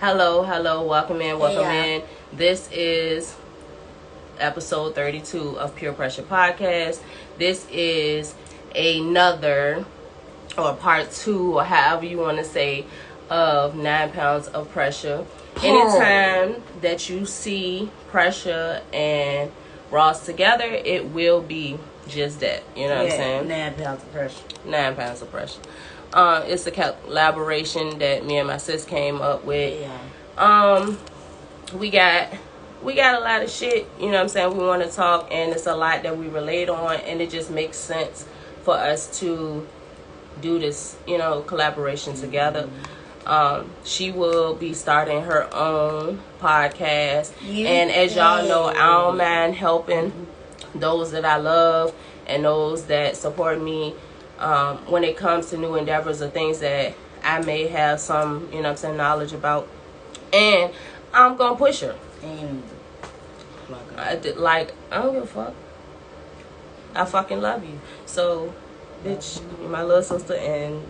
Hello, welcome in. Hey, This is episode 32 of Pure Pressure Podcast. This is another, or part 2, or however you want to say, of 9 pounds of pressure. Anytime that you see pressure and Ross together, it will be just that. You know what I'm saying? 9 pounds of pressure. 9 pounds of pressure. It's a collaboration that me and my sis came up with. Yeah. We got a lot of shit, you know what I'm saying, we want to talk, and it's a lot that we relate on, and it just makes sense for us to do this, collaboration together. She will be starting her own podcast, and as y'all know, I don't mind helping those that I love and those that support me when it comes to new endeavors or things that I may have some, knowledge about. And I'm gonna push her. I don't give a fuck. I fucking love you. So, bitch, you're my little sister, and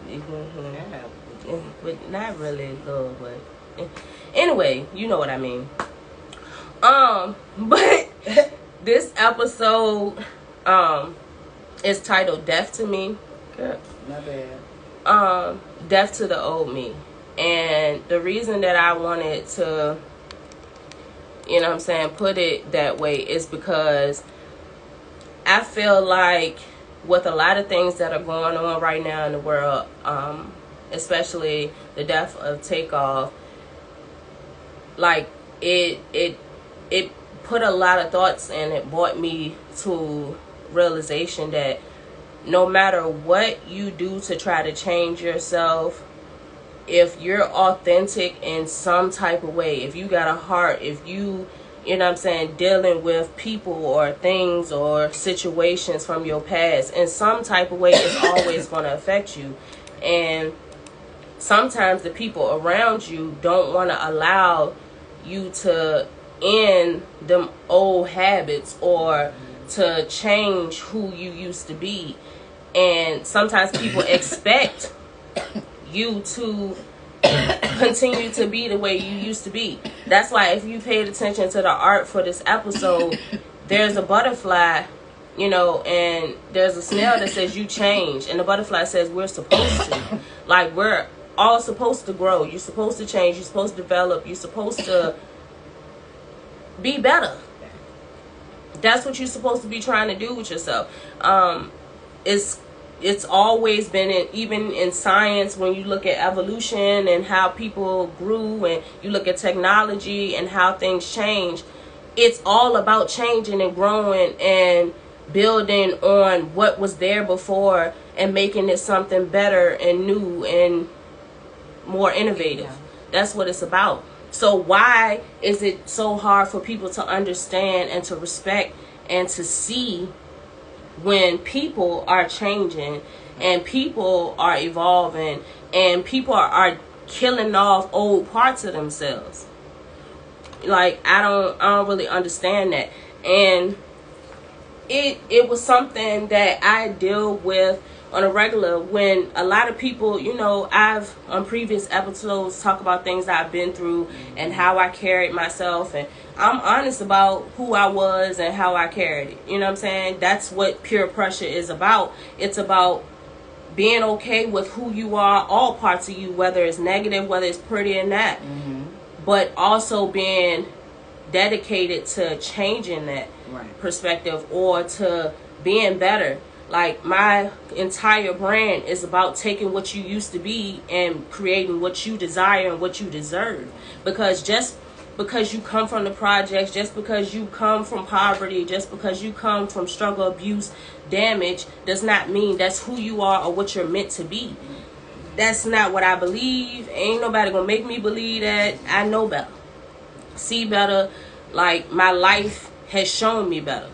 but not really love, but anyway, you know what I mean. But this episode is titled "Death to Me." Girl, my bad. Death to the old me. And the reason that I wanted to, put it that way is because I feel like with a lot of things that are going on right now in the world, especially the death of Takeoff, like it put a lot of thoughts, and it brought me to realization that no matter what you do to try to change yourself, if you're authentic in some type of way, if you got a heart, if you, dealing with people or things or situations from your past, in some type of way, it's always going to affect you. And sometimes the people around you don't want to allow you to end them old habits or to change who you used to be. And sometimes people expect you to continue to be the way you used to be. That's why if you paid attention to the art for this episode, there's a butterfly, and there's a snail that says you change, and the butterfly says we're supposed to. Like, we're all supposed to grow. You're supposed to change. You're supposed to develop. You're supposed to be better. That's what you're supposed to be trying to do with yourself. It's always been, even in science, when you look at evolution and how people grew, and you look at technology and how things change, it's all about changing and growing and building on what was there before and making it something better and new and more innovative. Yeah. That's what it's about. So why is it so hard for people to understand and to respect and to see when people are changing and people are evolving and people are killing off old parts of themselves? Like, I don't really understand that. And it was something that I deal with on a regular, when a lot of people, I've on previous episodes talk about things that I've been through and how I carried myself, and I'm honest about who I was and how I carried it. You know what I'm saying? That's what Pure Pressure is about. It's about being okay with who you are, all parts of you, whether it's negative, whether it's pretty or not, but also being dedicated to changing that perspective or to being better. Like, my entire brand is about taking what you used to be and creating what you desire and what you deserve. Because just because you come from the projects, just because you come from poverty, just because you come from struggle, abuse, damage, does not mean that's who you are or what you're meant to be. That's not what I believe. Ain't nobody gonna make me believe that. I know better, see better. Like, my life has shown me better.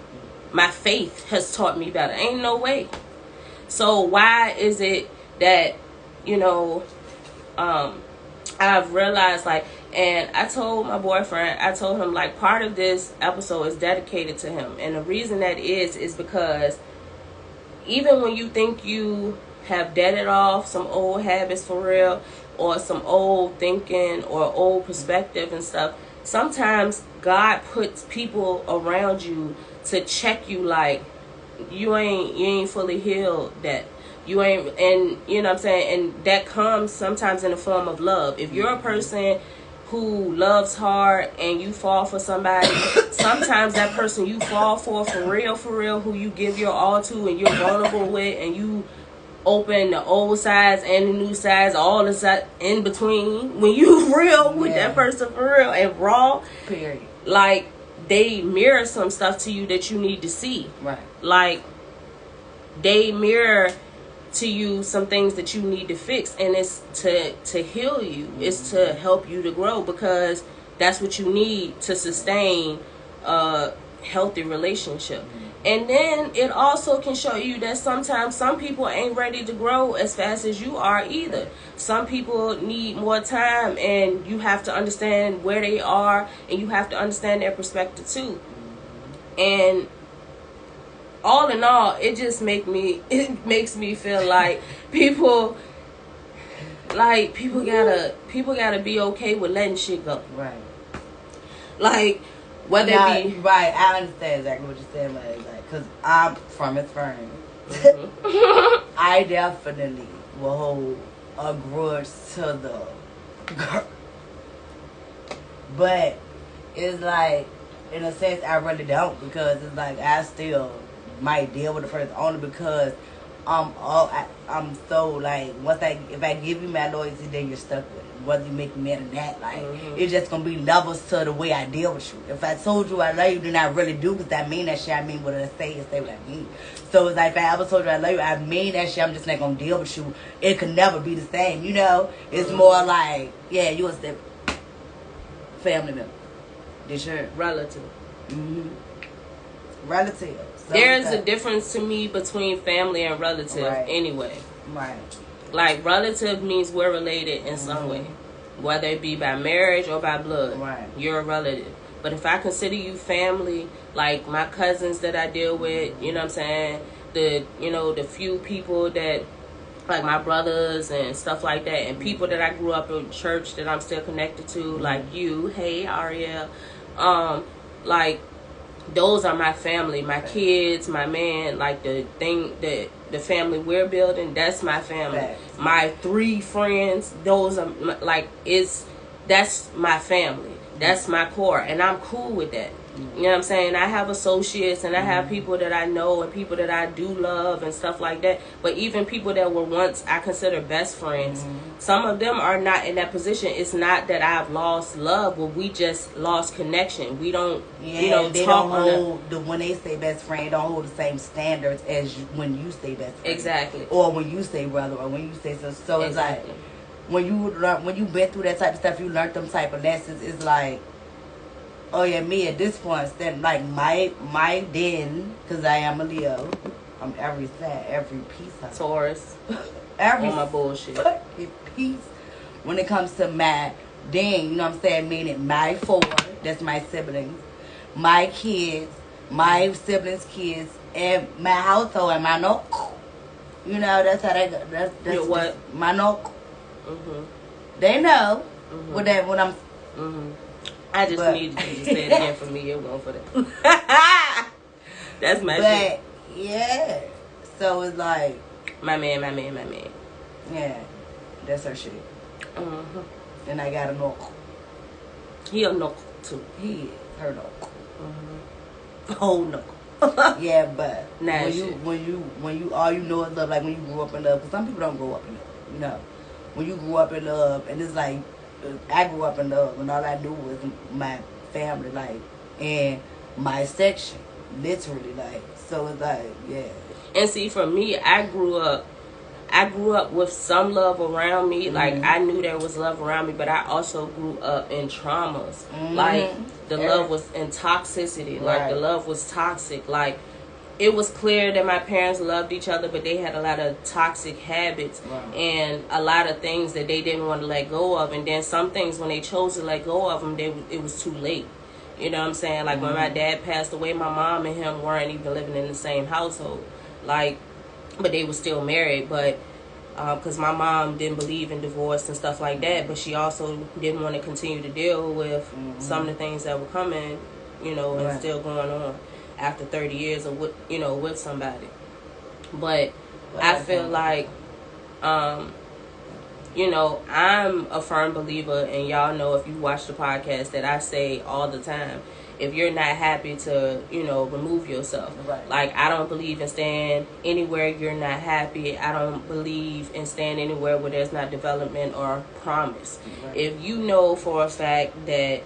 My faith has taught me better. Ain't no way. So why is it that, I've realized, like, and I told my boyfriend, I told him, like, part of this episode is dedicated to him. And the reason that is because even when you think you have deaded off some old habits for real, or some old thinking or old perspective and stuff, sometimes God puts people around you to check you, like you ain't fully healed, that you ain't, and you know what I'm saying, and that comes sometimes in the form of love. If you're a person who loves hard and you fall for somebody, sometimes that person you fall for real, who you give your all to and you're vulnerable with, and you open the old sides and the new sides, all the sides in between, when you real with that person for real and raw, period, like they mirror some stuff to you that you need to see. Right. Like they mirror to you some things that you need to fix, and it's to heal you. Mm-hmm. It's to help you to grow, because that's what you need to sustain a healthy relationship. Mm-hmm. And then it also can show you that sometimes some people ain't ready to grow as fast as you are either. Some people need more time, and you have to understand where they are, and you have to understand their perspective too. And all in all, it makes me feel like people gotta be okay with letting shit go. Right. Like whether it be right. I understand exactly what you're saying, like, because I'm from experience. Mm-hmm. I definitely will hold a grudge to the girl, but it's like, in a sense, I really don't, because it's like I still might deal with the person only because I'm so like, if I give you my loyalty, then you're stuck with it. Whether you make me mad or not, like it's just gonna be levels to the way I deal with you. If I told you I love you, then I really do, because I mean that shit. I mean what I say and say what I mean. So it's like, if I ever told you I love you, I mean that shit. I'm just not gonna deal with you. It could never be the same, you know. It's more like, yeah, you a step family member. This your relative. Mm-hmm. Relative. There's a difference to me between family and relative, anyway. Right. Like, relative means we're related in some way, whether it be by marriage or by blood. Right. You're a relative. But if I consider you family, like my cousins that I deal with, you know what I'm saying, the few people that, like my brothers and stuff like that, and people that I grew up in church that I'm still connected to, like you, hey Ariel, like, those are my family, my kids, my man, like the family we're building, that's my family. Facts. My 3 friends, those are like, that's my family. That's my core, and I'm cool with that. You know what I'm saying? I have associates, and I have people that I know and people that I do love and stuff like that. But even people that were once I consider best friends, some of them are not in that position. It's not that I've lost love, but we just lost connection. We don't, they don't hold when they say best friend, don't hold the same standards as when you say best friend. Exactly. Or when you say brother, or when you say so. So it's like, when you've been through that type of stuff, you learned them type of lessons. It's like, oh yeah, me at this point, stand like my den, because I am a Leo. I'm every piece of Taurus. Every all my bullshit. Piece. When it comes to my den, you know what I'm saying? Meaning my 4, that's my siblings, my kids, my siblings' kids, and my household, and my no. You know, that's how they go. That's your what? My no. They know what I'm. I just needed you to say it again for me. You're going for that. That's my shit. Yeah. So it's like, my man. Yeah, that's her shit. And I got a knuckle. He a knuckle too. He is her knuckle. Whole knuckle. Yeah, but nah, when you all you know is love, like when you grew up in love, because some people don't grow up in love, you know. When you grew up in love, and it's like, I grew up in love, and all I knew was my family, like, and my section, literally, like, so it's like, yeah. And see, for me, I grew up with some love around me. Like, I knew there was love around me, but I also grew up in traumas. Like, the love was in toxicity. Like, the love was toxic. Like, it was clear that my parents loved each other, but they had a lot of toxic habits and a lot of things that they didn't want to let go of. And then some things, when they chose to let go of them, it was too late. You know what I'm saying? Like, when my dad passed away, my mom and him weren't even living in the same household. Like, but they were still married. But because my mom didn't believe in divorce and stuff like that, but she also didn't want to continue to deal with some of the things that were coming, and still going on after 30 years of with somebody. But I feel like, I'm a firm believer, and y'all know if you watch the podcast that I say all the time, if you're not happy to, remove yourself. Right. Like, I don't believe in staying anywhere you're not happy. I don't believe in staying anywhere where there's not development or promise. Right. If you know for a fact that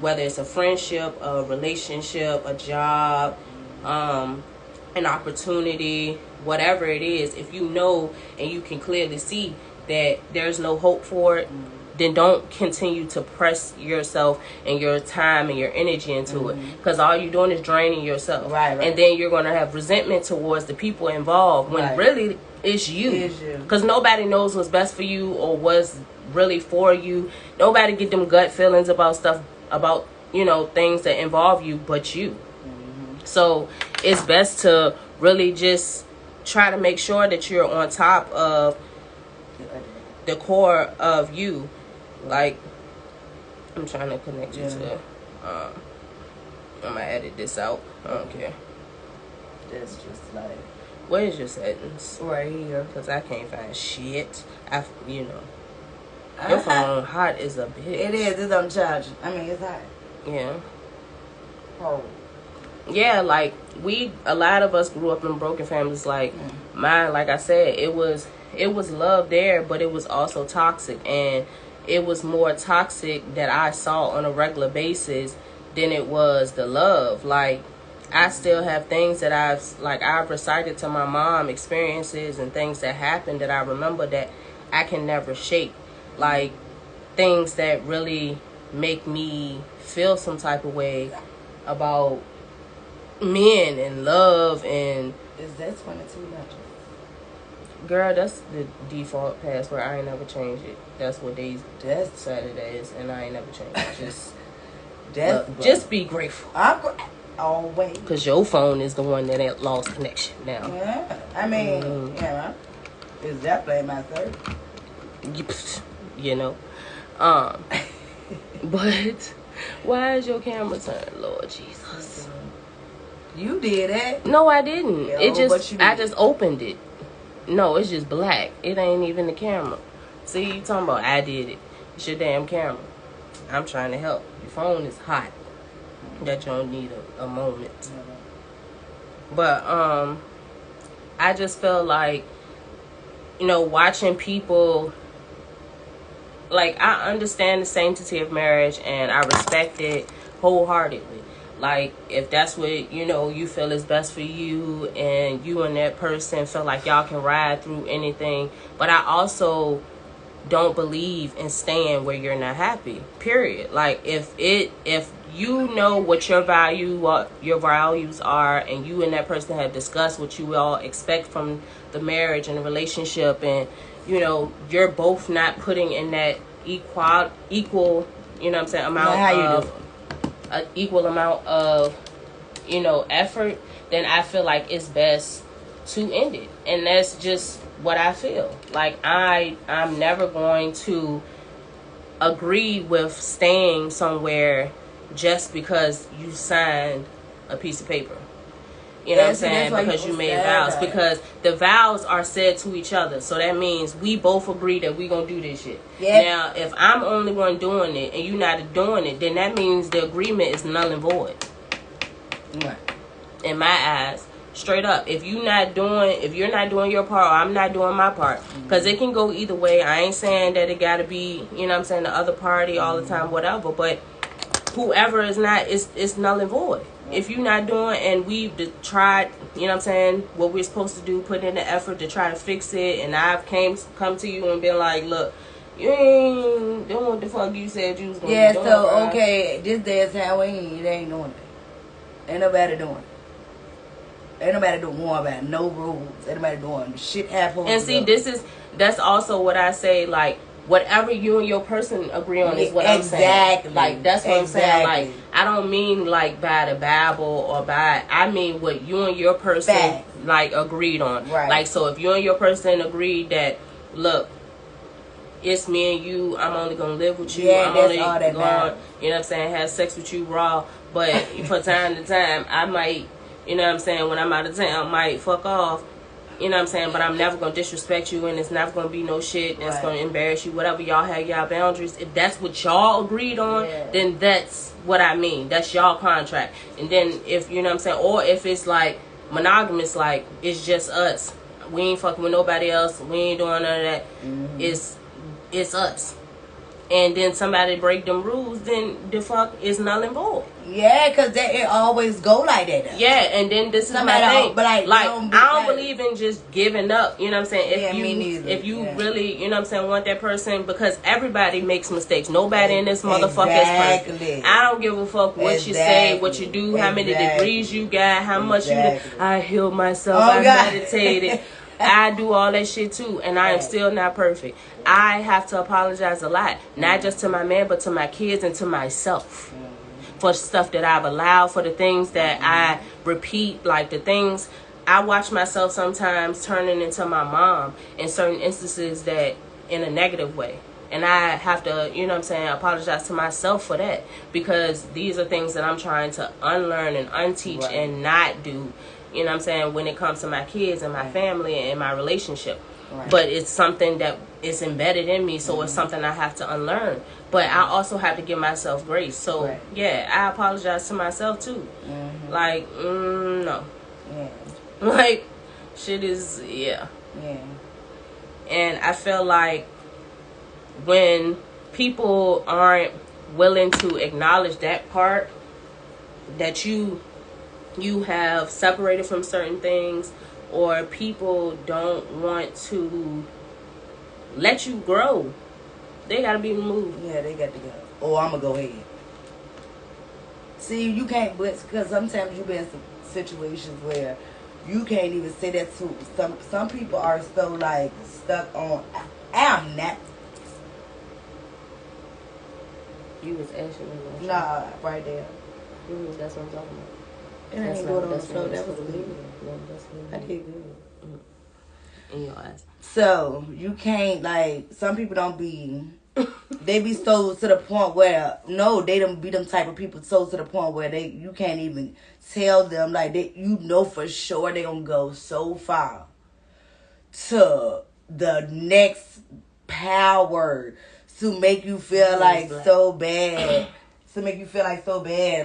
whether it's a friendship, a relationship, a job, an opportunity, whatever it is, if you know and you can clearly see that there's no hope for it, then don't continue to press yourself and your time and your energy into it, because all you're doing is draining yourself. Right. And then you're going to have resentment towards the people involved when really it's you, because nobody knows what's best for you or what's really for you. Nobody get them gut feelings about stuff, about things that involve you but you. So it's best to really just try to make sure that you're on top of the core of you. Like, I'm trying to connect you to, I'm gonna edit this out. I don't care. That's just like, where's your settings? Right here. Because I can't find shit. Your phone hot as a bitch. It is. It's on charge. I mean, it's hot. Yeah. Oh. Yeah, like, a lot of us grew up in broken families. Like mine, like I said, it was love there, but it was also toxic, and it was more toxic that I saw on a regular basis than it was the love. Like, I still have things that I've recited to my mom, experiences and things that happened that I remember that I can never shake. Like, things that really make me feel some type of way about men and love. And is that 22 much? Girl, that's the default password. I ain't never changed it. That's what days Saturdays, and I ain't never changed it. Just be grateful. Always. Because your phone is the one that lost connection now. Yeah. I mean, is that playing my third? But why is your camera turned, Lord Jesus? You did it. No, I didn't. Yeah, I just opened it. No, it's just black. It ain't even the camera. See, you talking about I did it. It's your damn camera. I'm trying to help. Your phone is hot. That you don't need a moment. But I just feel like, watching people, like, I understand the sanctity of marriage and I respect it wholeheartedly. Like, if that's what, you feel is best for you, and you and that person feel like y'all can ride through anything. But I also don't believe in staying where you're not happy, period. Like, if you know what your values are, and you and that person have discussed what you all expect from the marriage and the relationship, and, you're both not putting in that equal, amount an equal amount of effort, then I feel like it's best to end it. And that's just what I feel. Like, I'm never going to agree with staying somewhere just because you signed a piece of paper. You know what I'm saying? Because you made vows. Because the vows are said to each other. So that means we both agree that we going to do this shit. Yep. Now, if I'm the only one doing it and you not doing it, then that means the agreement is null and void. Right. In my eyes. Straight up. If you're not doing your part, or I'm not doing my part. Because it can go either way. I ain't saying that it got to be, the other party all the time, whatever. But whoever is not, it's null and void. If you're not doing, and we've tried, what we're supposed to do, put in the effort to try to fix it, and I've come to you and been like, look, you ain't doing what the fuck you said you was going to do. Yeah, so, okay, this day is Halloween, it ain't doing it. Ain't nobody doing it. Ain't nobody doing about no rules. Ain't nobody doing shit happens. And see, that's also what I say, like, whatever you and your person agree on is what I'm saying. Exactly. Like, that's what I'm saying. Like, I don't mean, like, by the Bible or I mean what you and your person, like, agreed on. Right. Like, so if you and your person agreed that, look, it's me and you. I'm only gonna live with you. Yeah, I'm that's only all that gonna, matters. you know what I'm saying, have sex with you raw. But for time to time, I might, you know what I'm saying, when I'm out of town, I might fuck off. You know what I'm saying? But I'm never gonna disrespect you, and it's never gonna be no shit that's gonna embarrass you. Whatever y'all have y'all boundaries. If that's what y'all agreed on, then that's what I mean. That's y'all contract. And then if you know what I'm saying, or if it's like monogamous, like it's just us. We ain't fucking with nobody else. We ain't doing none of that. It's us. And then somebody break them rules, then the fuck is null and void. Yeah, because it always go like that. Though. Yeah, and then this is my thing. But like I don't believe in just giving up. You know what I'm saying? If you really, you know what I'm saying, want that person, because everybody makes mistakes. Nobody in this motherfucker is perfect. I don't give a fuck what you say, what you do, how many degrees you got, how much you. I healed myself. I meditated. I do all that shit too, and I am still not perfect. I have to apologize a lot, not just to my man, but to my kids and to myself for stuff that I've allowed, for the things that I repeat, like the things I watch myself sometimes turning into my mom in certain instances, that in a negative way. And I have to, you know what I'm saying, apologize to myself for that, because these are things that I'm trying to unlearn and unteach and not do. You know what I'm saying, when it comes to my kids and my family and my relationship. But it's something that is embedded in me, so it's something I have to unlearn. But I also have to give myself grace. So, yeah, I apologize to myself, too. Like, no. Like, shit is, And I feel like when people aren't willing to acknowledge that part, that you have separated from certain things, or people don't want to let you grow, they gotta be removed. Yeah, they got to go. Oh, I'm gonna go ahead. See, you can't, because sometimes you be in some situations where you can't even say that to some people are so like stuck on. I'm not. You was asking me. Nah, right there. That's what I'm talking about. It ain't going on the floor. That was good. I did good. In your eyes. So you can't, like, some people don't be. They be so to the point where they don't be them type of people so to the point where you can't even tell them, like, you know for sure they gonna go so far to the next power to make you feel like so bad,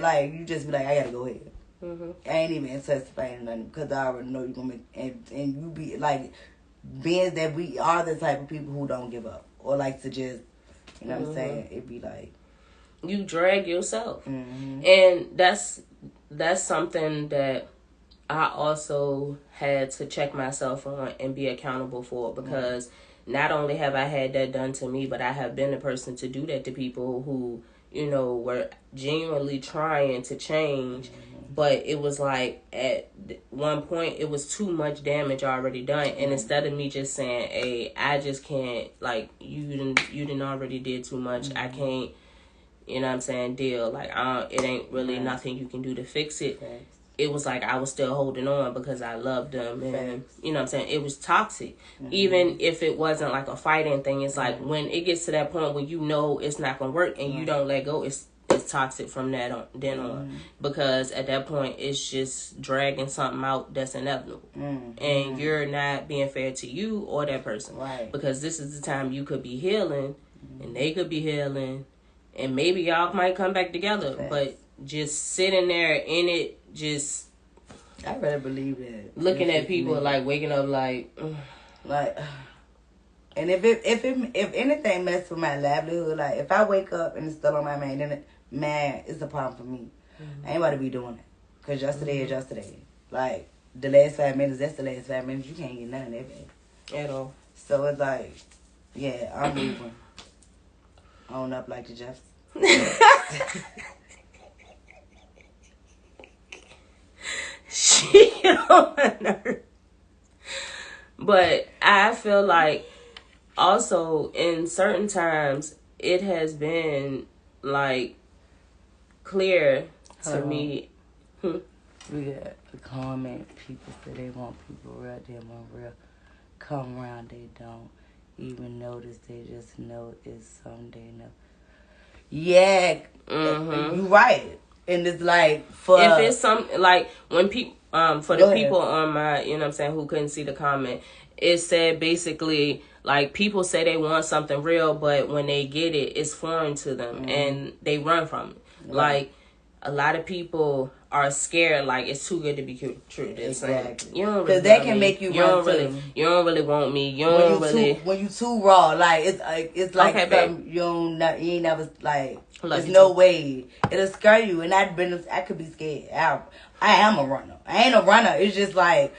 like you just be like, I gotta go ahead. I ain't even testifying nothing because I already know you're gonna make, and you be like, being that we are the type of people who don't give up or like to just, you know what I'm saying, it be like you drag yourself. And that's something that I also had to check myself on and be accountable for, because not only have I had that done to me, but I have been the person to do that to people who, you know, were genuinely trying to change. But it was like at one point it was too much damage already done, and instead of me just saying, "Hey, I just can't," like, you didn't already did too much. I can't, you know what I'm saying, deal. Like, it ain't really nothing you can do to fix it. It was like I was still holding on because I loved them, and you know what I'm saying, it was toxic. Even if it wasn't like a fighting thing, it's like when it gets to that point where you know it's not gonna work and you don't let go, it's toxic from that on, because at that point it's just dragging something out that's inevitable, and you're not being fair to you or that person, because this is the time you could be healing and they could be healing, and maybe y'all might come back together. But just sitting there in it, just I really believe that, looking at people like waking up like and if anything messes with my livelihood, like if I wake up and it's still on my mind, then it's a problem for me. I ain't about to be doing it, because yesterday is yesterday. Like, the last 5 minutes, that's the last 5 minutes. You can't get none of that back at all. So it's like, yeah, I'm moving on up like the Jefferson. She on my nerves. But I feel like also in certain times it has been like clear to me. We got a comment. People say they want people real, they want real. Come around, they don't. even notice. They just know it's someday. No. Yeah, you right. And it's like for if it's some like when people for the Go ahead. people on my, you know what I'm saying, who couldn't see the comment, it said basically like people say they want something real, but when they get it, it's foreign to them and they run from it. Right. Like a lot of people are scared, like it's too good to be true. Exactly. You don't really Because they want can me. make you You run don't too. really. You don't really want me. You when don't you really. when you too raw, like it's like Okay, something you ain't never like. Love There's you no too. way it'll scare you, and I could be scared. I am a runner. I ain't a runner. It's just like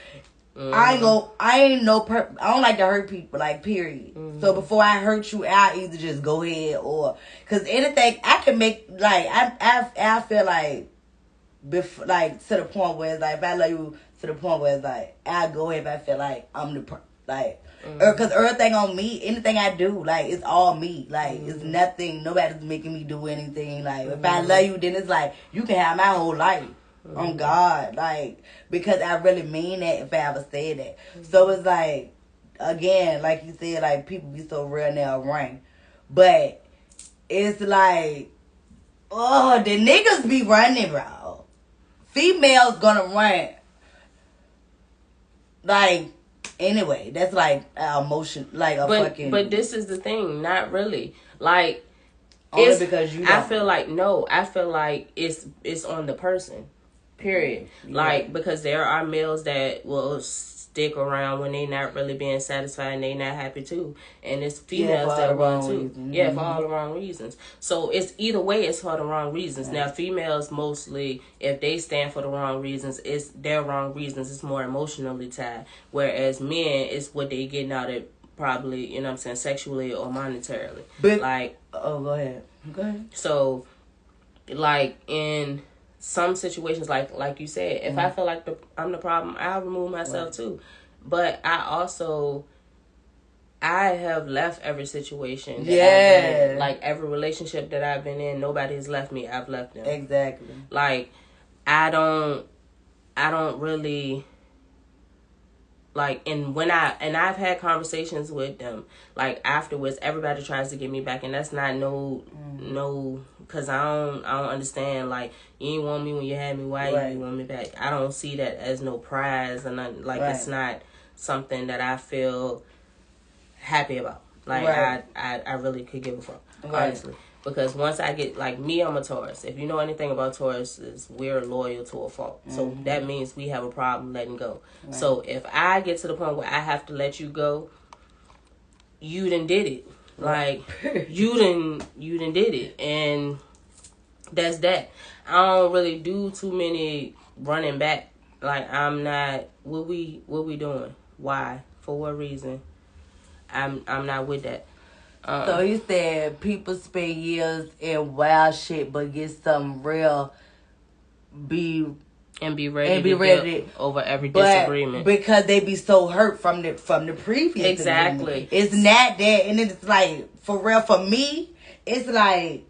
I don't like to hurt people, like, period. So before I hurt you, I either just go ahead or because anything I can make, like I feel like before, like, to the point where it's like if I love you to the point where it's like I go ahead if I feel like I'm because everything on me, anything I do, like, it's all me. Like, it's nothing, nobody's making me do anything. Like, if I love you, then it's like, you can have my whole life. On God. Like, because I really mean that if I ever said that. So it's like, again, like you said, like, people be so real and they'll run. But it's like, oh, the niggas be running, bro. Females gonna run. Like, anyway, that's like emotion, like a fucking. But this is the thing, not really. Like, only because you don't. I feel like it's on the person. Period. Like, because there are males that will stick around when they not really being satisfied and they not happy too, and it's females that run too. For all the wrong reasons. So it's either way, it's for the wrong reasons. Now females mostly, if they stand for the wrong reasons, it's their wrong reasons. It's more emotionally tied, whereas men, it's what they getting out of, probably, you know what I'm saying, sexually or monetarily. But, like, go ahead. So, like, in some situations, like you said, if I feel like I'm the problem, I'll remove myself too. But I have left every situation that I've been in. Like, every relationship that I've been in, nobody has left me, I've left them. Exactly. Like, I don't really, like, and I've had conversations with them, like, afterwards, everybody tries to get me back, and that's not no, because I don't understand, like, you ain't want me when you had me, why you want me back? I don't see that as no prize, and like, it's not something that I feel happy about. Like, I really could give a fuck, honestly. Because once I get, like, me, I'm a Taurus. If you know anything about Tauruses, we're loyal to a fault. So that means we have a problem letting go. So if I get to the point where I have to let you go, you done did it. Like, you done did it. And that's that. I don't really do too many running back. Like, I'm not, what we doing? Why? For what reason? I'm not with that. So he said people spend years in wild shit, but get something real, be ready over every disagreement, because they be so hurt from the previous. Exactly. It's not that, and it's like, for real, for me, it's like,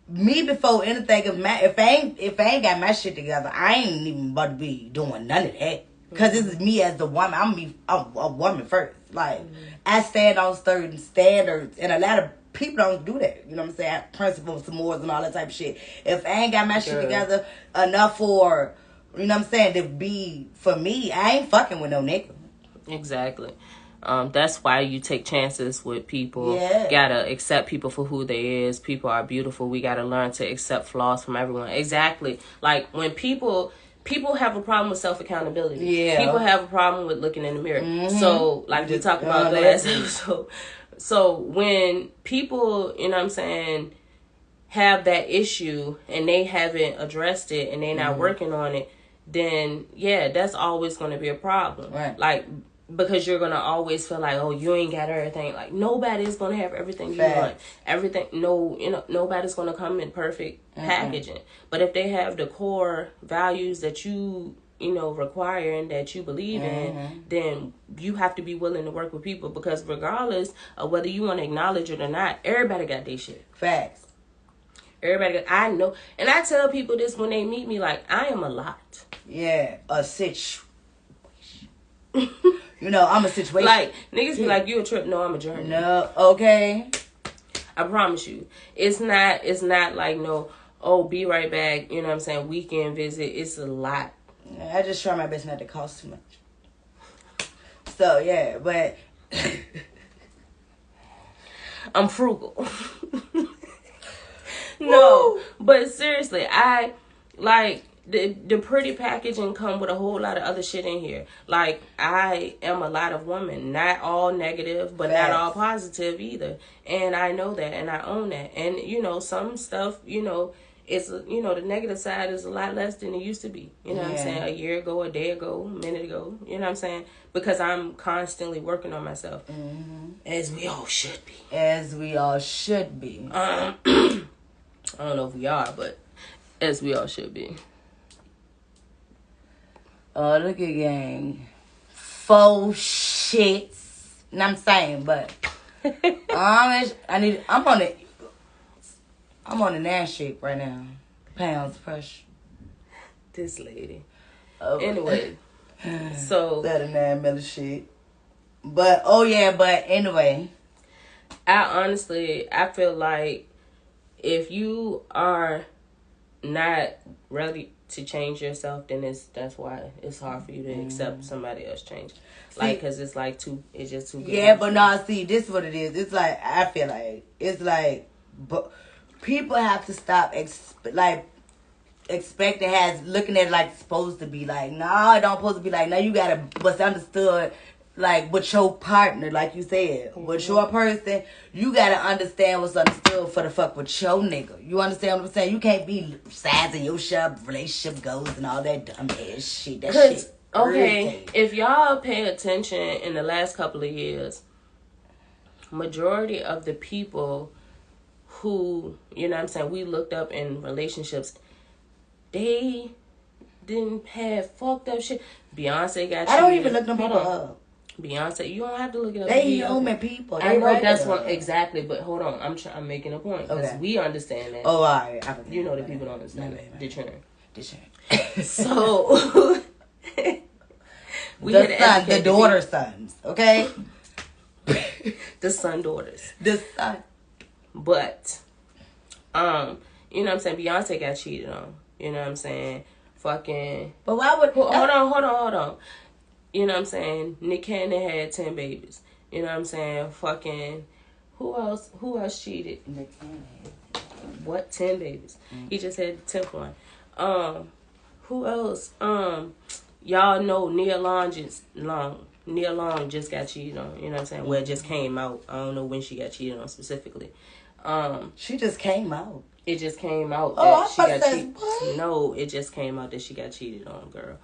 me before anything of if I ain't got my shit together, I ain't even about to be doing none of that. Cause this is me as the woman. I'm a woman first. Like, I stand on certain standards, and a lot of people don't do that. You know what I'm saying? Principles, morals, and all that type of shit. If I ain't got my shit together enough for, you know what I'm saying, to be for me, I ain't fucking with no nigga. Exactly. That's why you take chances with people. Gotta accept people for who they is. People are beautiful. We gotta learn to accept flaws from everyone. Exactly. Like, when people have a problem with self-accountability. People have a problem with looking in the mirror. So, like we talked about the last episode. So, when people, you know what I'm saying, have that issue and they haven't addressed it and they're not working on it, then, that's always going to be a problem. Like, because you're going to always feel like, oh, you ain't got everything. Like, nobody's going to have everything you want. Everything, nobody's going to come in perfect packaging. But if they have the core values that you require and that you believe in, then you have to be willing to work with people, because regardless of whether you want to acknowledge it or not, everybody got their shit. Facts. I know. And I tell people this when they meet me, like, I am a lot. A situation. You know, I'm a situation. Like, niggas be like, you a trip. No, I'm a journey. No, okay. I promise you. It's not like, no, oh, be right back. You know what I'm saying? Weekend visit. It's a lot. I just try my best not to cost too much. So, yeah, but... I'm frugal. No, but seriously, I like the pretty packaging come with a whole lot of other shit in here. Like, I am a lot of woman, not all negative, but not all positive either. And I know that, and I own that. And, you know, some stuff, you know, it's, you know, the negative side is a lot less than it used to be. You know what I'm saying? A year ago, a day ago, a minute ago. You know what I'm saying? Because I'm constantly working on myself. Mm-hmm. As we all should be. As we all should be. I don't know if we are, but as we all should be. Oh, look at gang. Faux shits. And I'm saying, but I'm on the Nash shape right now. Pounds pressure. This lady. Anyway, so that a 9 mm shit. But anyway. I feel like if you are not ready to change yourself, then that's why it's hard for you to accept somebody else change. Like, cause it's just too good. Yeah, but no, see, this is what it is. It's like, I feel like, it's like, but people have to stop, expecting looking at it like it's supposed to be. Like, nah, it don't supposed to be like, no, you gotta, what's understood, like, with your partner, like you said, with your person, you gotta understand what's understood for the fuck with your nigga. You understand what I'm saying? You can't be sizing your shit, relationship goals and all that dumb ass shit. That shit. Okay, if y'all pay attention in the last couple of years, majority of the people who, you know what I'm saying, we looked up in relationships, they didn't have fucked up shit. Beyonce got cheated. I don't even look them people up. Beyonce, you don't have to look it up. They human people. I know that's one exactly, but hold on, I'm making a point because we understand that. Oh, all right. You know the people don't understand that. Deterrent. So the daughter sons, okay? The son daughters. The son. But you know what I'm saying? Beyonce got cheated on. You know what I'm saying? Fucking. But why would? Hold on. You know what I'm saying? Nick Cannon had 10 babies. You know what I'm saying? Fucking. Who else cheated? Nick Cannon. What? 10 babies. He just had the 10th one. Who else? Y'all know Nia Long just got cheated on. You know what I'm saying? Well, it just came out. I don't know when she got cheated on specifically. She just came out. It just came out that she got cheated. No, it just came out that she got cheated on, girl.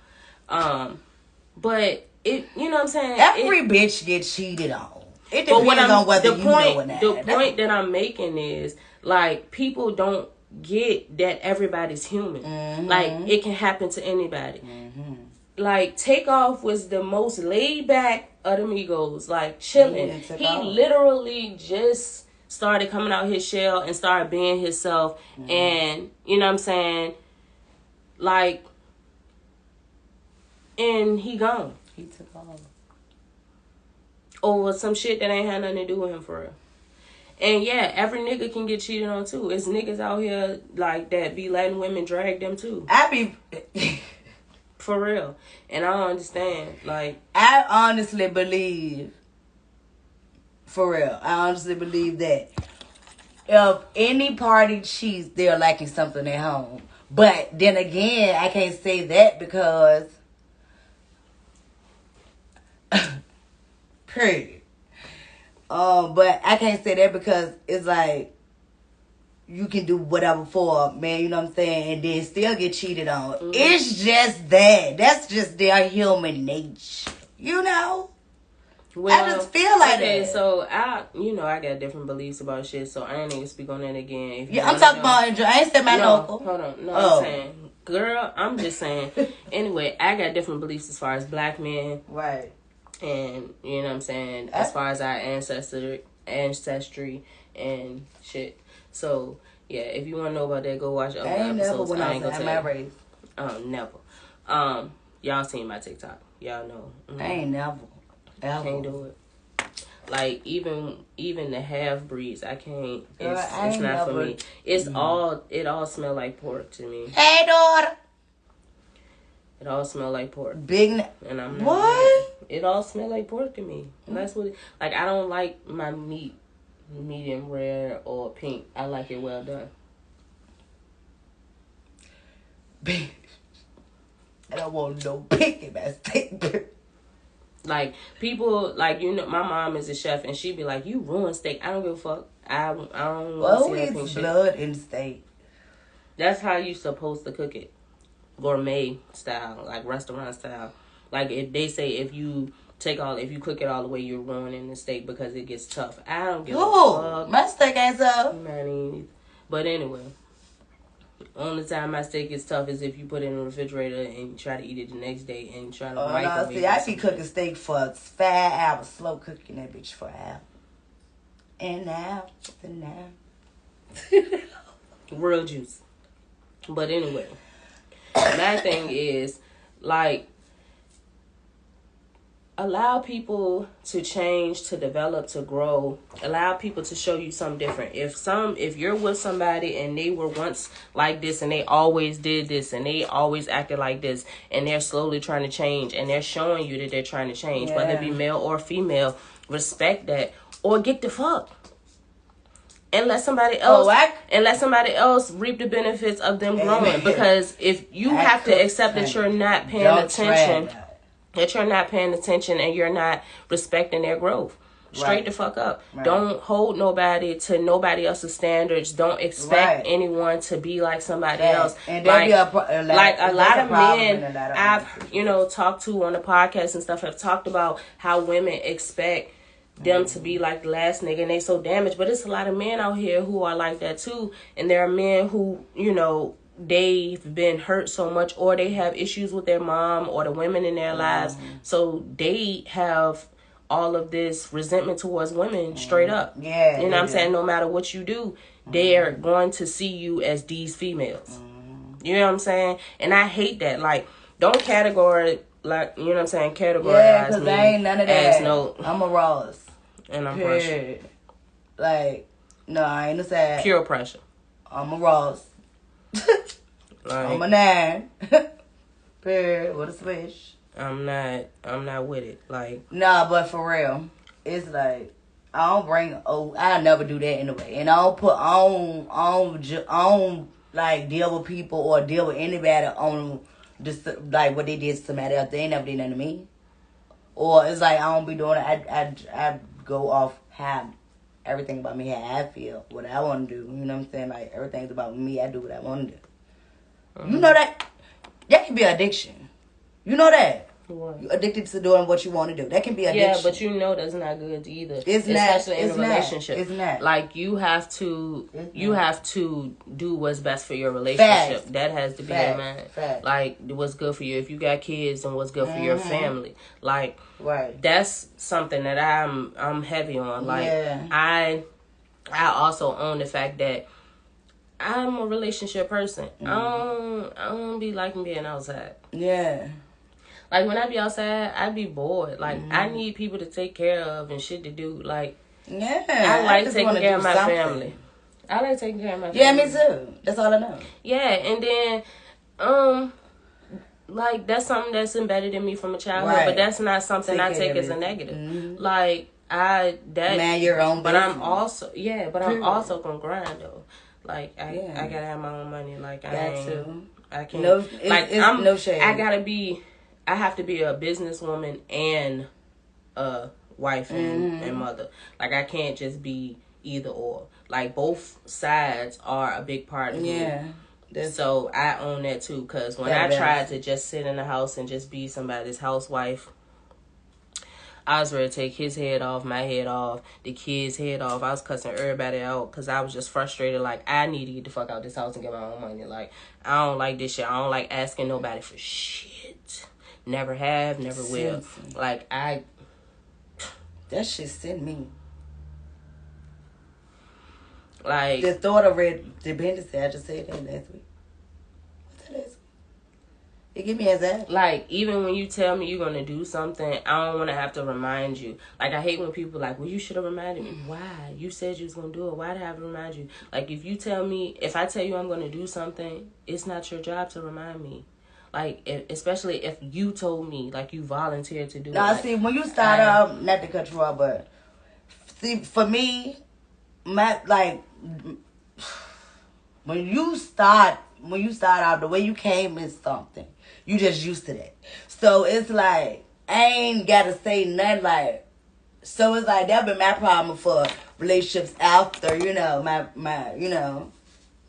But it, you know what I'm saying? Every bitch gets cheated on. It depends on whether you know or not. The point that I'm making is, like, people don't get that everybody's human. Mm-hmm. Like, it can happen to anybody. Mm-hmm. Like, Takeoff was the most laid back of the Migos, like, chilling. He literally just started coming out his shell and started being himself. Mm-hmm. And, you know what I'm saying? Like, and he gone. He took off. Over some shit that ain't had nothing to do with him for real. And yeah, every nigga can get cheated on too. It's niggas out here like that be letting women drag them too. For real. And I don't understand. Like, I honestly believe, for real, that if any party cheats, they're lacking something at home. But then again, I can't say that because period. But I can't say that because it's like you can do whatever for a man, you know what I'm saying, and then still get cheated on. Mm-hmm. It's just that. That's just their human nature, you know? Well, I just feel like that. So I got different beliefs about shit, so I ain't even speak on that again. I'm talking about, I ain't said my local. Hold on. No, I'm saying, girl, I'm just saying. Anyway, I got different beliefs as far as black men. Right. And, you know what I'm saying, as far as our ancestry and shit. So, yeah, if you want to know about that, go watch other episodes. I ain't gonna tell you. Never. Y'all seen my TikTok. Y'all know. Mm-hmm. I ain't never. Can't do it. Like even the half breeds, I can't. It's not for me. It all smell like pork to me. Hey, daughter. It all smell like pork. And I'm not. What? It all smell like pork to me. And that's what. Like I don't like my meat medium rare or pink. I like it well done. I don't want no pink in my steak. Like people, like my mom is a chef, and she'd be like, "You ruined steak." I don't give a fuck. I don't want to see that pink shit. Blood in steak? That's how you supposed to cook it, gourmet style, like restaurant style. Like if they say if you cook it all the way, you're ruining the steak because it gets tough. I don't give a fuck. My steak ain't tough. But anyway. Only time my steak is tough is if you put it in the refrigerator and you try to eat it the next day and try to microwave it. I be cooking steak for 5 hours, slow cooking that bitch for an hour. And now. Real juice. But anyway, my thing is, like, allow people to change, to develop, to grow. Allow people to show you something different. If you're with somebody and they were once like this and they always did this and they always acted like this and they're slowly trying to change and they're showing you that they're trying to change, whether it be male or female, respect that or get the fuck. And let somebody else reap the benefits of them growing. Because if you have to accept that you're not paying attention. That you're not paying attention and you're not respecting their growth. Straight the fuck up. Right. Don't hold nobody to nobody else's standards. Don't expect anyone to be like somebody else. And like a lot of men I've talked to on the podcast and stuff have talked about how women expect them to be like the last nigga and they so damaged. But it's a lot of men out here who are like that too. And there are men who, they've been hurt so much or they have issues with their mom or the women in their lives. So they have all of this resentment towards women straight up. Yeah. You know what I'm saying? No matter what you do, they're going to see you as these females. You know what I'm saying? And I hate that. Like, don't categorize me ain't none of that. As no... I'm a Ross. And I'm pressure. Like, no, I ain't a sad. Pure pressure. I'm a Ross. I'm a 9. Period. What a switch. I'm not with it. Like, nah, but for real, it's like I never do that anyway. And I don't put on like deal with people or deal with anybody on just like what they did to somebody else. They ain't never did nothing to me. Or it's like I don't be doing it. I go off how everything about me, how I feel, what I want to do. You know what I'm saying? Like, everything's about me. I do what I want to do. You know that? That can be addiction. You know that? What? You're addicted to doing what you want to do. That can be addiction. Yeah, but that's not good either. It's especially not. in a relationship. It's not. Like, you have to do what's best for your relationship. Fact. That has to be in mind. Fact. Like, what's good for you. If you got kids, and what's good for your family. Like, that's something that I'm heavy on. Like, I also own the fact that I'm a relationship person. I don't be liking being outside. Yeah. Like, when I be outside, I be bored. Like, I need people to take care of and shit to do. Like, I like taking care of my family. I like taking care of my family. Yeah, me too. That's all I know. Yeah, and then, like, that's something that's embedded in me from a childhood, but that's not something I take as a negative. Like, man, your own business. But I'm also gonna grind, though. Like, I gotta have my own money. Like, I can't. No shade. I have to be a businesswoman and a wife and mother. Like, I can't just be either or. Like, both sides are a big part of me. So I own that too. Because when I tried to just sit in the house and just be somebody's housewife, I was ready to take his head off, my head off, the kids' head off. I was cussing everybody out because I was just frustrated. Like, I need to get the fuck out this house and get my own money. Like, I don't like this shit. I don't like asking nobody for shit. Never have, never will. Like, that shit sent me. Like, the thought of red dependency, I just said that last week. What's that last week? It give me anxiety. Like, even when you tell me you're going to do something, I don't want to have to remind you. Like, I hate when people like, well, you should have reminded me. Why? You said you was going to do it. Why did I have to remind you? Like, if I tell you I'm going to do something, it's not your job to remind me. Like, especially if you told me, like, you volunteered to do it. Now, see, when you start out, not to cut you off, but see, for me, when you start out, the way you came is something. You just used to that. So it's like, I ain't got to say nothing like, so it's like, that been my problem for relationships after, my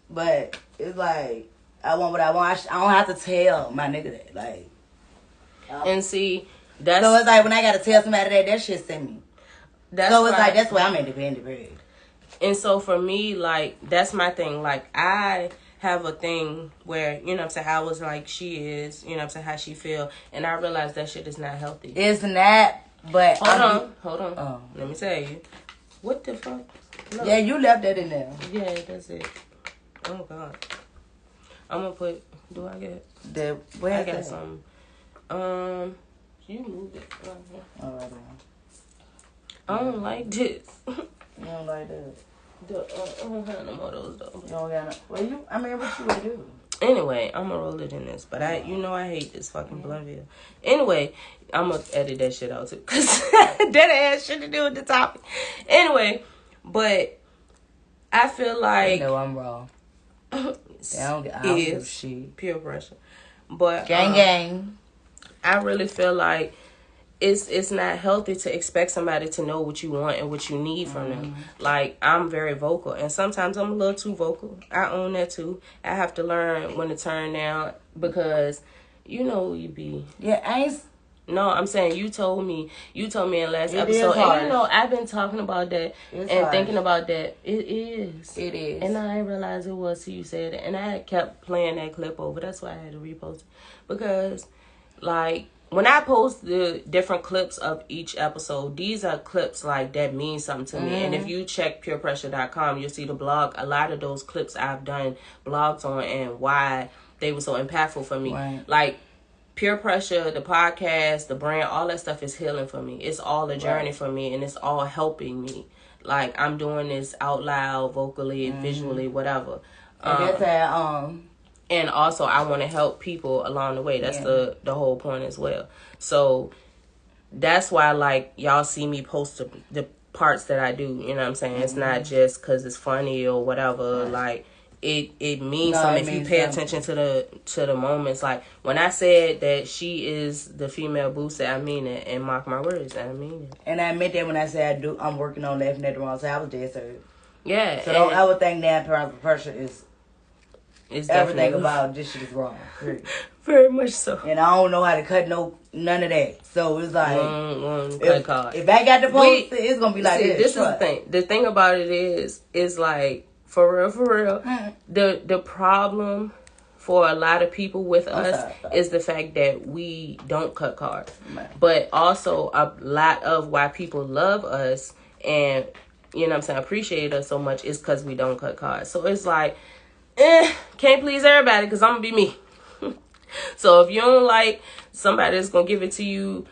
but it's like, I want what I want. I don't have to tell my nigga that, like. And see, that's. So it's like, when I got to tell somebody that shit send me. So it's like, that's why I'm independent, really. And so for me, like, that's my thing. Like, I have a thing where, you know what I'm saying, how was like she is, you know what I'm saying, how she feel, and I realize that shit is not healthy. It's not, but hold on. Oh. Let me tell you. What the fuck? Look. Yeah, you left that in there. Yeah, that's it. Oh God. I'm gonna put, do I get where I got some you moved it right here. Alright. I don't like this. You don't like that? I don't have no more of those though. You don't got no. Well, what you would do? Anyway, I'm gonna roll it in this, but I hate this fucking blunt video. Anyway, I'm gonna edit that shit out too, cause that has shit to do with the topic. Anyway, but I feel like no, I'm wrong. I don't do shit. Peer pressure, but gang. I really feel like it's not healthy to expect somebody to know what you want and what you need from them. Like, I'm very vocal, and sometimes I'm a little too vocal. I own that too. I have to learn when to turn down, because you know you be. Yeah, No, I'm saying you told me in last episode, and you know I've been talking about that thinking about that. It is, and I didn't realize it was till you said it, and I kept playing that clip over. That's why I had to repost it, because like, when I post the different clips of each episode, these are clips like that mean something to me. And if you check purepressure.com, you'll see the blog. A lot of those clips I've done blogs on and why they were so impactful for me. Right. Like, Pure Pressure, the podcast, the brand, all that stuff is healing for me. It's all a journey for me, and it's all helping me. Like, I'm doing this out loud, vocally, visually, whatever. And also, I want to help people along the way. That's the whole point as well. So, that's why, like, y'all see me post the parts that I do. You know what I'm saying? It's not just because it's funny or whatever. Right. Like, it means something if you pay attention to the moments. Like, when I said that she is the female booster, I mean it. And mark my words, I mean it. And I meant that when I said I'm working on laughing at the wrong side. I was dead serious. Yeah. So don't ever think that parental pressure is everything about this shit is wrong. Very much so. And I don't know how to cut none of that. So it's like, if I got to post it, it's gonna be like this. This is the thing. The thing about it is like, for real, the problem for a lot of people with us is the fact that we don't cut cards. But also, a lot of why people love us and, you know what I'm saying, appreciate us so much is because we don't cut cards. So it's like, can't please everybody because I'm going to be me. So if you don't like somebody that's going to give it to you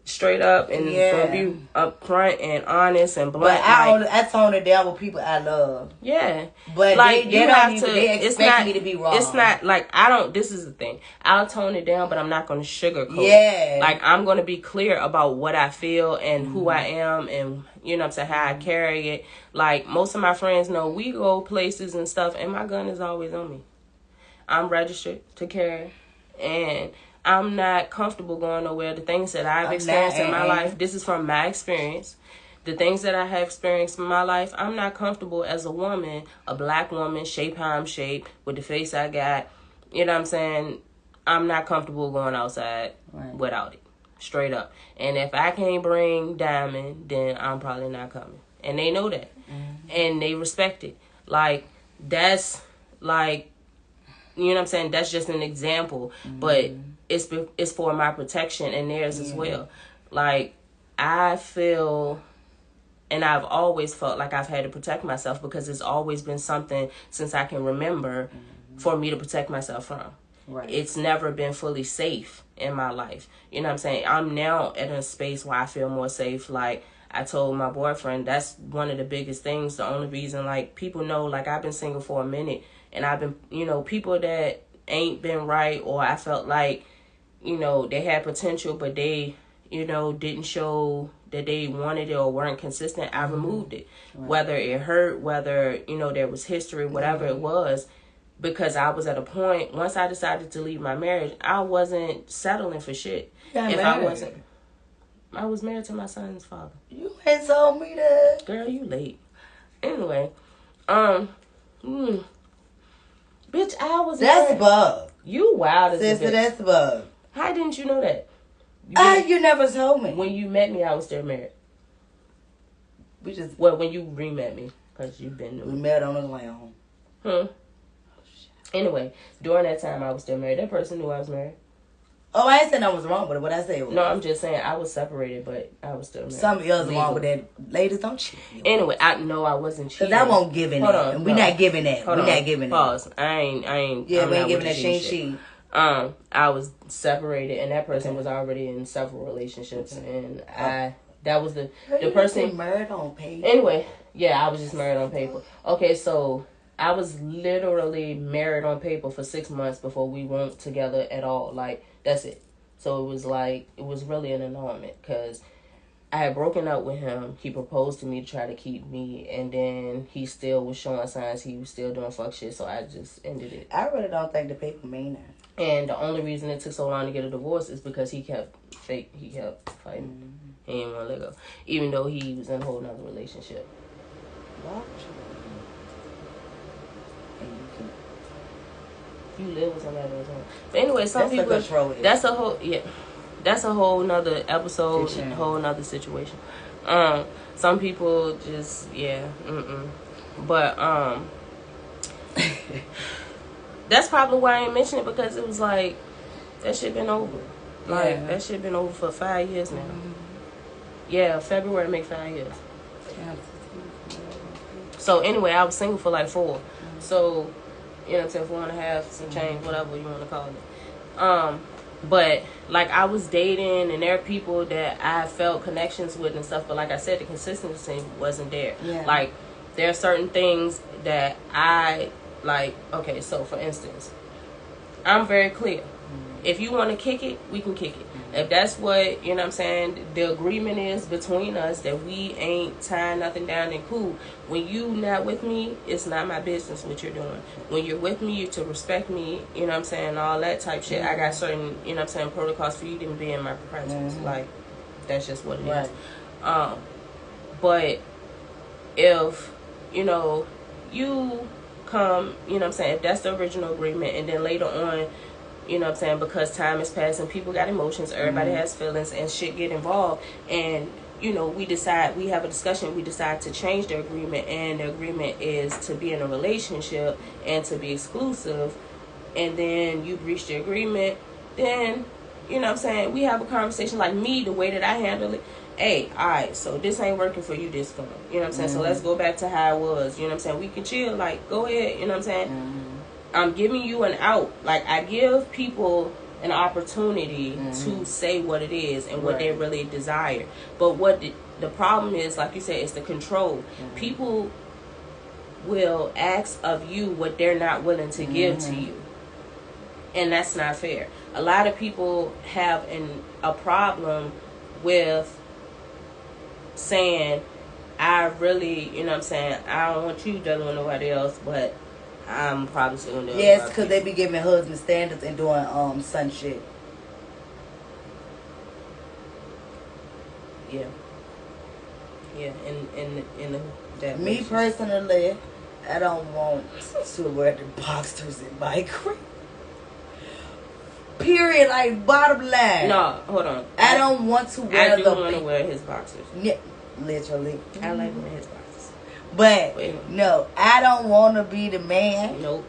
straight up and going to be upfront and honest and blunt. But I tone it down with people I love. Yeah. But like, they expect me to be wrong. It's not like, this is the thing. I'll tone it down, but I'm not going to sugarcoat. Yeah. Like, I'm going to be clear about what I feel and who I am and, you know what I'm saying, how I carry it. Like, most of my friends know we go places and stuff, and my gun is always on me. I'm registered to carry, and I'm not comfortable going nowhere. The things that I've experienced in my life, this is from my experience. The things that I have experienced in my life, I'm not comfortable as a woman, a black woman, shaped how I'm shaped, with the face I got. You know what I'm saying? I'm not comfortable going outside without it. Straight up. And if I can't bring Diamond, then I'm probably not coming. And they know that. And they respect it. Like, that's like, you know what I'm saying? That's just an example. But it's for my protection and theirs as well. Like, I feel, and I've always felt like I've had to protect myself because it's always been something since I can remember for me to protect myself from. Right. It's never been fully safe in my life. You know what I'm saying? I'm now at a space where I feel more safe. Like, I told my boyfriend, that's one of the biggest things. The only reason, like, people know, like, I've been single for a minute. And I've been, you know, people that ain't been right, or I felt like, you know, they had potential, but they, you know, didn't show that they wanted it or weren't consistent, I removed it. Right. Whether it hurt, whether, you know, there was history, whatever it was. Because I was at a point, once I decided to leave my marriage, I wasn't settling for shit. I was married to my son's father. You ain't told me that. Girl, you late. Anyway, bitch, I was That's married. bug. You wild as a bitch. Sister, that's bug. How didn't you know that? You never told me. When you met me, I was still married. When you re-met me, because you've been... We met on the way home. Anyway, during that time, I was still married. That person knew I was married. Oh, I ain't saying I was wrong, but what I say was... No, I'm just saying I was separated, but I was still married. Something else wrong with that. Ladies, don't cheat. Anyway, I wasn't cheating. Because I won't give in that. And we're not giving that. We're not giving that. Pause. I ain't. Yeah, we ain't giving that she. I was separated, and that person was already in several relationships, and that was the person... married on paper. Anyway, yeah, I was just married on paper. Okay, so... I was literally married on paper for 6 months before we weren't together at all. Like, that's it. So it was really an annulment because I had broken up with him. He proposed to me to try to keep me, and then he still was showing signs he was still doing fuck shit, so I just ended it. I really don't think the paper mean that. And the only reason it took so long to get a divorce is because he kept fighting. Mm-hmm. He didn't want to let go. Even though he was in a whole nother relationship. Wow. You live with somebody else. But anyway, some people... That's a whole nother episode, a whole nother situation. Some people just, But, that's probably why I ain't mention it, because it was like, that shit been over. Like, that shit been over for 5 years now. Mm-hmm. Yeah, February make 5 years. Yeah. So anyway, I was single for like 4. Mm-hmm. So... You know what I'm saying, 4.5, some change, whatever you want to call it. But, like, I was dating, and there are people that I felt connections with and stuff, but like I said, the consistency wasn't there. Yeah. Like, there are certain things that I, like, okay, so, for instance, I'm very clear. If you want to kick it, we can kick it. If that's what, you know what I'm saying, the agreement is between us, that we ain't tying nothing down and cool. When you not with me, it's not my business what you're doing. When you're with me, you're to respect me, you know what I'm saying, all that type shit. I got certain, you know what I'm saying, protocols for you to be in my presence. Like, that's just what it is. But if, you know, you come, you know what I'm saying, if that's the original agreement, and then later on, you know what I'm saying, because time is passing, people got emotions, everybody has feelings, and shit get involved, and, you know, we have a discussion, we decide to change the agreement, and the agreement is to be in a relationship and to be exclusive, and then you breach the agreement, then, you know what I'm saying, we have a conversation, like me, the way that I handle it, hey, alright, so this ain't working for you this far, you know what I'm saying, so let's go back to how it was, you know what I'm saying, we can chill, like, go ahead, you know what I'm saying, I'm giving you an out. Like, I give people an opportunity to say what it is and what they really desire. But what the problem is, like you said, is the control. People will ask of you what they're not willing to give to you. And that's not fair. A lot of people have a problem with saying, I really, you know what I'm saying, I don't want you dealing with nobody else, but I'm probably still gonna do it. Yes, because they be giving husband standards and doing son shit. Yeah. Yeah, in that me personally, I don't want to wear the boxers in my crib. Period. Like, bottom line. No, hold on. I don't want to wear I do want to wear his boxers. Yeah, literally. I like wearing his boxers. But, no, I don't want to be the man. Nope.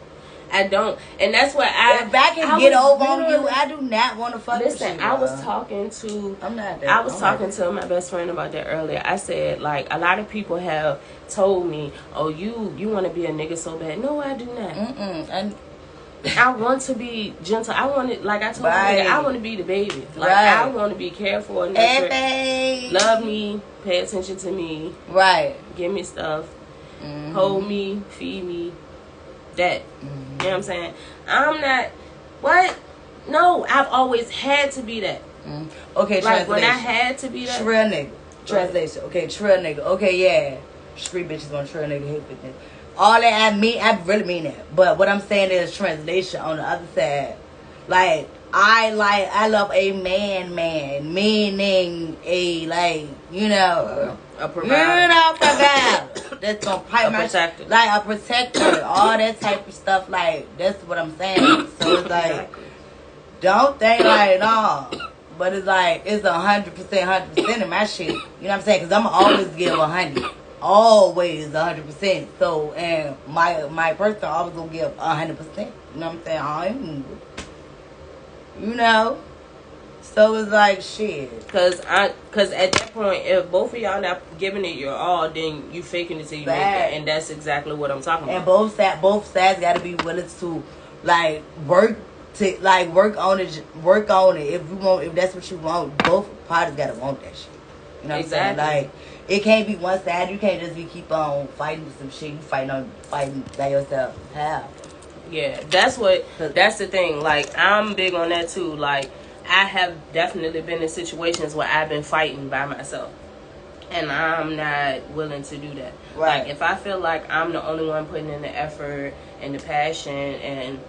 I don't. And that's what I... If I can get over on you, I do not want to fuck with you. Listen, I was talking to... I'm not that. I was talking to my best friend about that earlier. I said, like, a lot of people have told me, oh, you want to be a nigga so bad. No, I do not. I want to be gentle. I want it, like I told you, I want to be the baby. Like, I want to be careful and love me, pay attention to me. Right. Give me stuff. Hold me, feed me. That. You know what I'm saying? I'm not, what? No, I've always had to be that. Okay, like, when I had to be that. Trill nigga. Translation. Okay, trill nigga. Okay, yeah. Street bitches on trill nigga hit with this. All that I really mean that. But what I'm saying is translation on the other side. Like I love a man, meaning a, like, you know, a provider. That's gonna pipe my protector. Like a protector, all that type of stuff. Like, that's what I'm saying. So it's like, don't think like, no. But it's like, it's 100% in my shit. You know what I'm saying? Because I'm always give 100. Always 100%. So, and my person always gonna give 100%. You know what I'm saying? You know? So it's like, shit. Cause at that point, if both of y'all not giving it your all, then you faking it till you make it. And that's exactly what I'm talking about. And both sides gotta be willing to, like, work on it. If that's what you want, both parties gotta want that shit. You know what I'm saying? Like, it can't be one side. You can't just keep on fighting with some shit. You fighting by yourself. How? Yeah, that's the thing. Like, I'm big on that too. Like, I have definitely been in situations where I've been fighting by myself, and I'm not willing to do that. Right. Like, if I feel like I'm the only one putting in the effort and the passion and,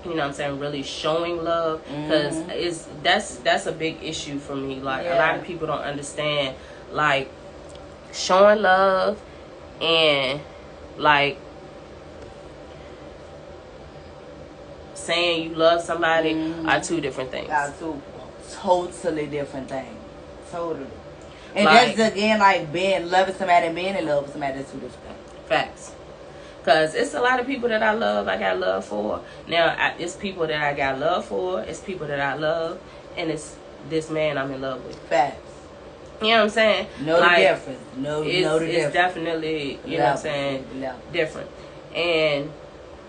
you know what I'm saying, really showing love, because that's a big issue for me. Like, a lot of people don't understand, like, showing love and, like, saying you love somebody are two different things. Are two totally different things. Totally. And like, that's, again, like, loving somebody and being in love with somebody. That's two different things. Facts. Because it's a lot of people that I got love for. Now, it's people that I got love for. It's people that I love. And it's this man I'm in love with. Facts. You know what I'm saying? Know the difference. Know the difference. It's definitely, you know what I'm saying, different. And,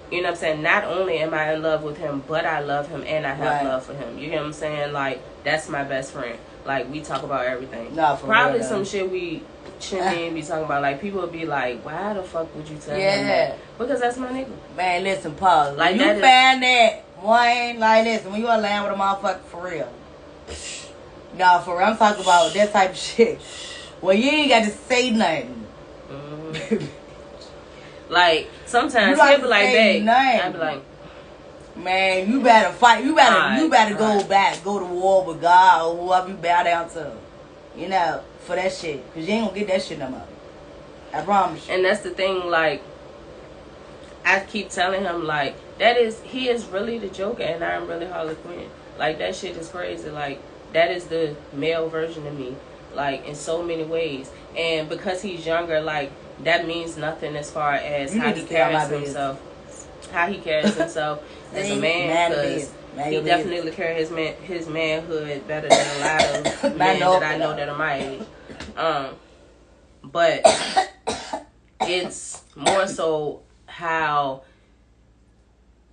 you know what I'm saying, not only am I in love with him, but I love him and I have love for him. You know what I'm saying? Like, that's my best friend. Like, we talk about everything. Probably real, some shit we shouldn't even be talking about. Like, people would be like, why the fuck would you tell him that? Because that's my nigga. Man, listen, pause. Like, you find that one, like, listen, when you are laying with a motherfucker for real. No, for real, I'm talking about that type of shit. Well, you ain't got to say nothing. Like, sometimes he'll be like, babe. I'll be like, man, you better fight. You better go to war with God or whoever you bow down to. You know, for that shit. Because you ain't going to get that shit no more. I promise you. And that's the thing, like, I keep telling him, like, he is really the Joker and I'm really Harley Quinn. Like, that shit is crazy. Like, that is the male version of me. Like, in so many ways. And because he's younger, like, that means nothing as far as how he carries himself. How he carries himself as a man, because he definitely carries his manhood better than a lot of men that I know that are my age. But it's more so how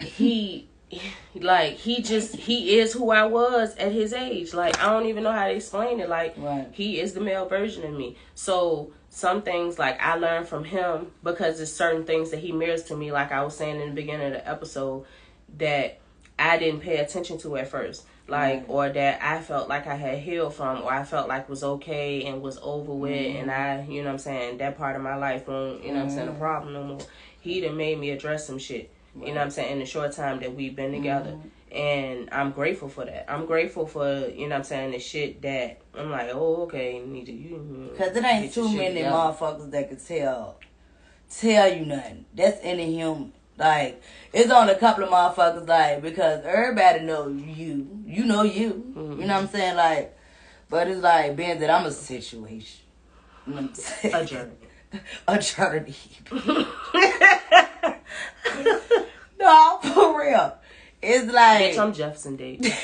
he is who I was at his age. Like, I don't even know how to explain it. Like, he is the male version of me. So some things, like, I learned from him because there's certain things that he mirrors to me, like I was saying in the beginning of the episode, that I didn't pay attention to at first. Like, or that I felt like I had healed from, or I felt like was okay and was over with, and I, you know what I'm saying, that part of my life won't, you know what I'm saying, a problem no more. He done made me address some shit. You know what I'm saying, in the short time that we've been together. And I'm grateful for that. I'm grateful for, you know what I'm saying, the shit that I'm like, oh, okay, because it ain't too many motherfuckers that can tell you nothing. That's inhuman. Like, it's only a couple of motherfuckers, like, because everybody know you. You know you. You know what I'm saying? Like, but it's like, being that I'm a situation. You know what I'm saying? A journey. A journey. No, for real. It's like, bitch, I'm Jefferson Davis.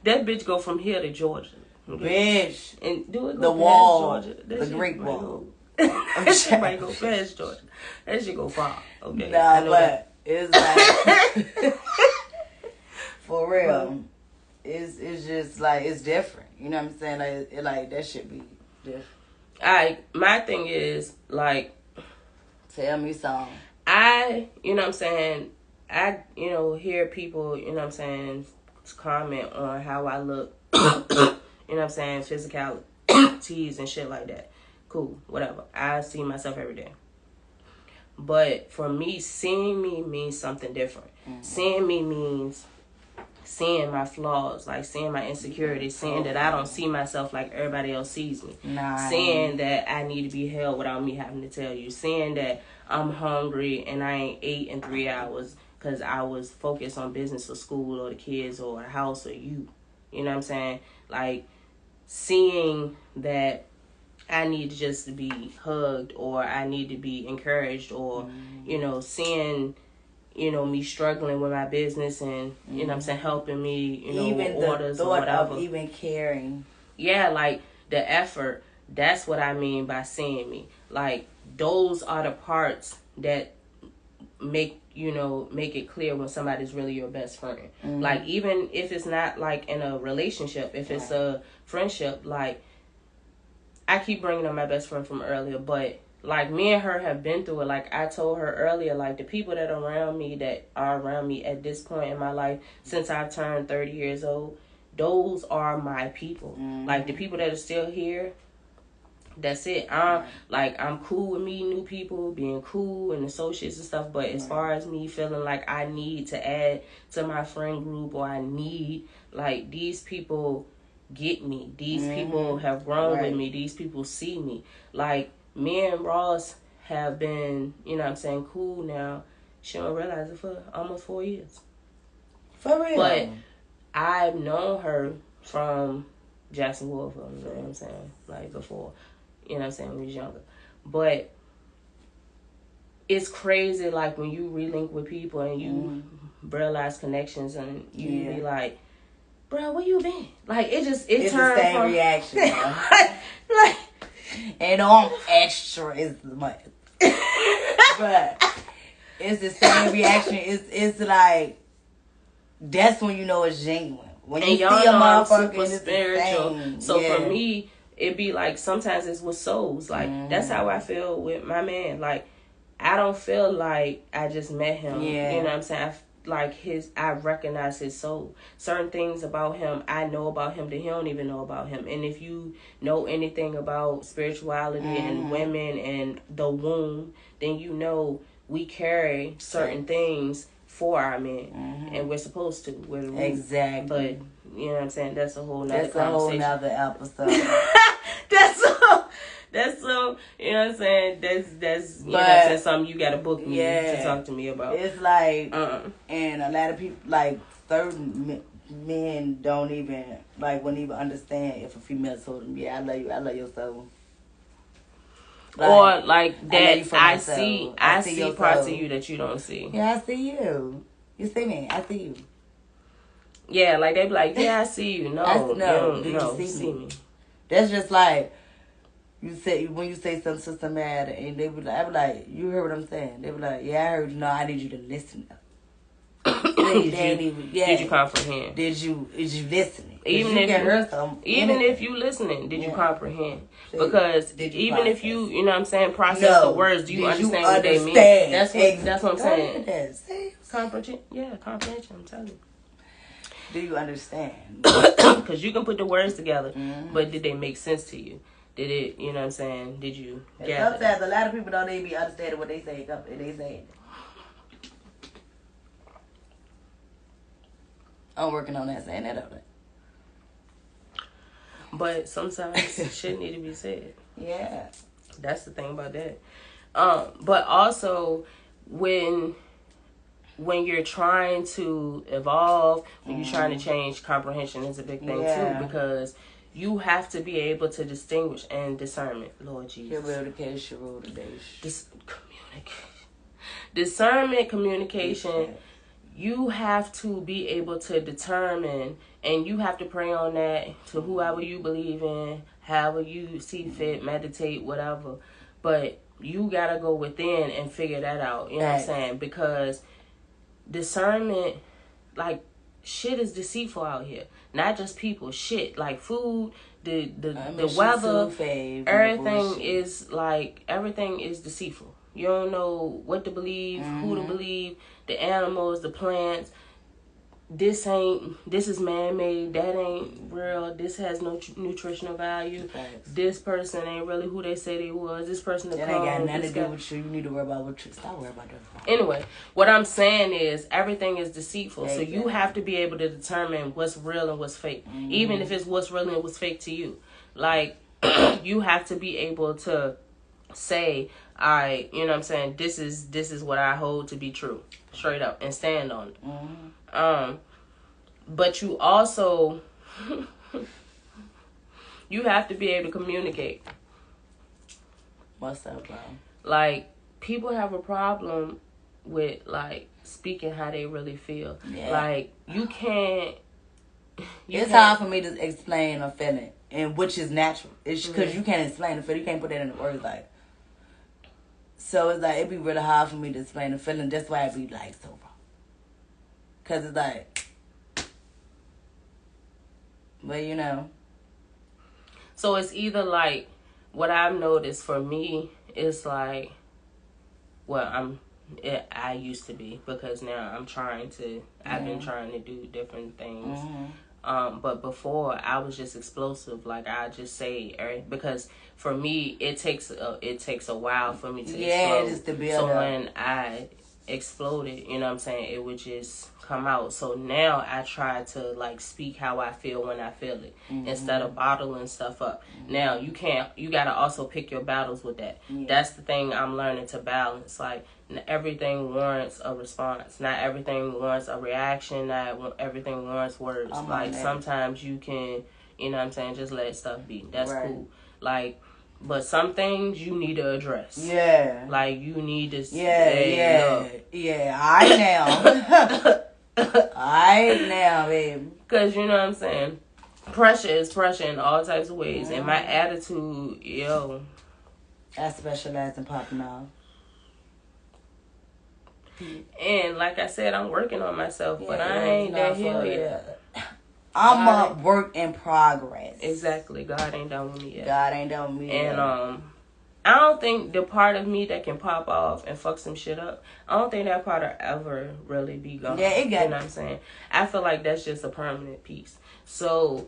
That bitch go from here to Georgia. Okay? Bitch. And do it go the past wall. Georgia. That the Great Wall. That shit might go past Georgia. That shit go far. Okay. Nah, but It's like for real. It's just like it's different. You know what I'm saying? Like that should be different. My thing is like, tell me something. You know what I'm saying, hear people, you know what I'm saying, comment on how I look, you know what I'm saying, physicalities and shit like that. Cool, whatever. I see myself every day. But for me, seeing me means something different. Mm-hmm. Seeing me means seeing my flaws, like seeing my insecurities, seeing that I don't see myself like everybody else sees me. Nice. Seeing that I need to be held without me having to tell you. Seeing that I'm hungry and I ain't ate in 3 hours because I was focused on business or school or the kids or a house or you. You know what I'm saying? Like, seeing that I need just to be hugged or I need to be encouraged or, seeing, me struggling with my business and, you know what I'm saying, helping me, even with orders or whatever. Of even caring. Yeah, like, the effort, that's what I mean by seeing me. Like, those are the parts that make it clear when somebody's really your best friend. Mm-hmm. Like, even if it's not, like, in a relationship, if it's a friendship, like, I keep bringing up my best friend from earlier, but like me and her have been through it. Like I told her earlier, like the people that are around me at this point in my life, since I've turned 30 years old, those are my people. Mm-hmm. Like the people that are still here, that's it. I'm cool with meeting new people, being cool and associates and stuff. But as far as me feeling like I need to add to my friend group or I need, like, these people get me. These people have grown with me. These people see me. Like, me and Ross have been, cool now. She don't realize it for almost 4 years. For real? But I've known her from Jackson Wolf, you know what I'm saying? Like, before, when we was younger. But it's crazy, like, when you relink with people and you realize connections and you be like, bro, where you been? Like, it's the same reaction. like, and I'm extra as much. But it's the same reaction. It's like, that's when you know it's genuine. When you see a motherfucker, it's spiritual. So for me, it be like, sometimes it's with souls. Like, that's how I feel with my man. Like, I don't feel like I just met him. Yeah. You know what I'm saying? I recognize his soul. Certain things about him, I know about him that he don't even know about him. And if you know anything about spirituality and women and the womb, then you know we carry certain things for our men. And we're supposed to. Exactly. But, you know what I'm saying? That's a whole nother conversation. That's a whole nother episode. That's so, you know what I'm saying? That's you know what I'm saying, something you gotta book me to talk to me about. It's like, and a lot of people, like, certain men don't even, like, wouldn't even understand if a female told them, I love your soul. Like, or, like, that I see parts of you that you don't see. Yeah, I see you. You see me, I see you. Yeah, like, they be like, I see you. No, you see me. That's just like, when you say something to somebody and they be like, I be like, you heard what I'm saying? They be like, I heard you. No, I need you to listen. Did you comprehend? Did you listen? Even if you listening, did you comprehend? Because even if you know what I'm saying, process the words, do you understand what they mean? That's what I'm saying. Comprehension. Yeah, comprehension. I'm telling you. Do you understand? Because you can put the words together, but did they make sense to you? Did it, you know what I'm saying? Did you gather? Sometimes a lot of people don't even be understanding what they say. I'm working on that, saying that up there. But sometimes shit need to be said. Yeah. That's the thing about that. But also, when you're trying to evolve, when you're trying to change, comprehension is a big thing too, because you have to be able to distinguish and discernment. Lord Jesus. Discernment, communication. You have to be able to determine, and you have to pray on that to whoever you believe in, however you see fit, meditate, whatever. But you got to go within and figure that out. You know what I'm saying? Because discernment, like, shit is deceitful out here. Not just people, shit. Like food, the weather, everything is like, everything is deceitful. You don't know what to believe, who to believe, the animals, the plants. This is man-made, that ain't real, this has no nutritional value. Thanks. This person ain't really who they say they was. This person that ain't got nothing to do with you. You need to worry about what you, stop worrying about that. Anyway, what I'm saying is everything is deceitful. Exactly. So you have to be able to determine what's real and what's fake. Even if it's what's real and what's fake to you. Like, you have to be able to say, all right, you know what I'm saying, this is what I hold to be true. Straight up. And stand on it. But you also you have to be able to communicate. What's up, bro? Like, people have a problem with, like, speaking how they really feel. Yeah. Like, you can't. It's hard for me to explain a feeling, and which is natural. It's because you can't explain the feeling. You can't put that in the words, like. So it's like, it'd be really hard for me to explain the feeling. That's why it'd be like so wrong. Cause it's like, but you know. So it's either like, what I've noticed for me is like, well, I used to be, because now I've been trying to do different things. But before, I was just explosive. Like, I just say, because for me, it takes a while for me to explode. Just to build up. When I exploded, you know what I'm saying, it would just come out. So now I try to, like, speak how I feel when I feel it, instead of bottling stuff up. Now, you gotta also pick your battles with that. That's the thing I'm learning to balance. Like, everything warrants a response. Not everything warrants a reaction. Not everything warrants words. Like, sometimes you can, you know what I'm saying, just let stuff be. That's cool. Like, but some things you need to address. Yeah. Like, you need to say, yeah. I now, baby. Because, you know what I'm saying, pressure is pressure in all types of ways. And my attitude, I specialize in popping off. And like I said, I'm working on myself, but I ain't that hill yet. I'm a work in progress. Exactly. God ain't done with me yet. And I don't think the part of me that can pop off and fuck some shit up, I don't think that part will ever really be gone. Yeah, it got. You know what I'm saying? I feel like that's just a permanent piece. So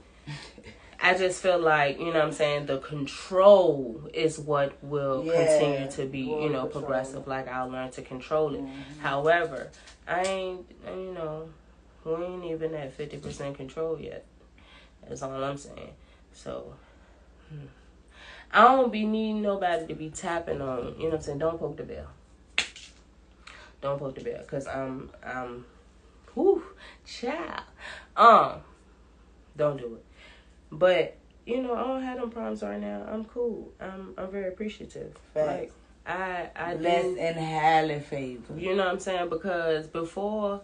I just feel like, you know what I'm saying, the control is what will continue to be, progressive. Like, I'll learn to control it. However, I ain't, we ain't even at 50% control yet. That's all I'm saying. So, I don't be needing nobody to be tapping on, you know what I'm saying, don't poke the bell. Don't poke the bell, because I'm child. Don't do it. But, I don't have them problems right now. I'm cool. I'm very appreciative. Facts. Like, I blessed and highly favored. You know what I'm saying? Because before,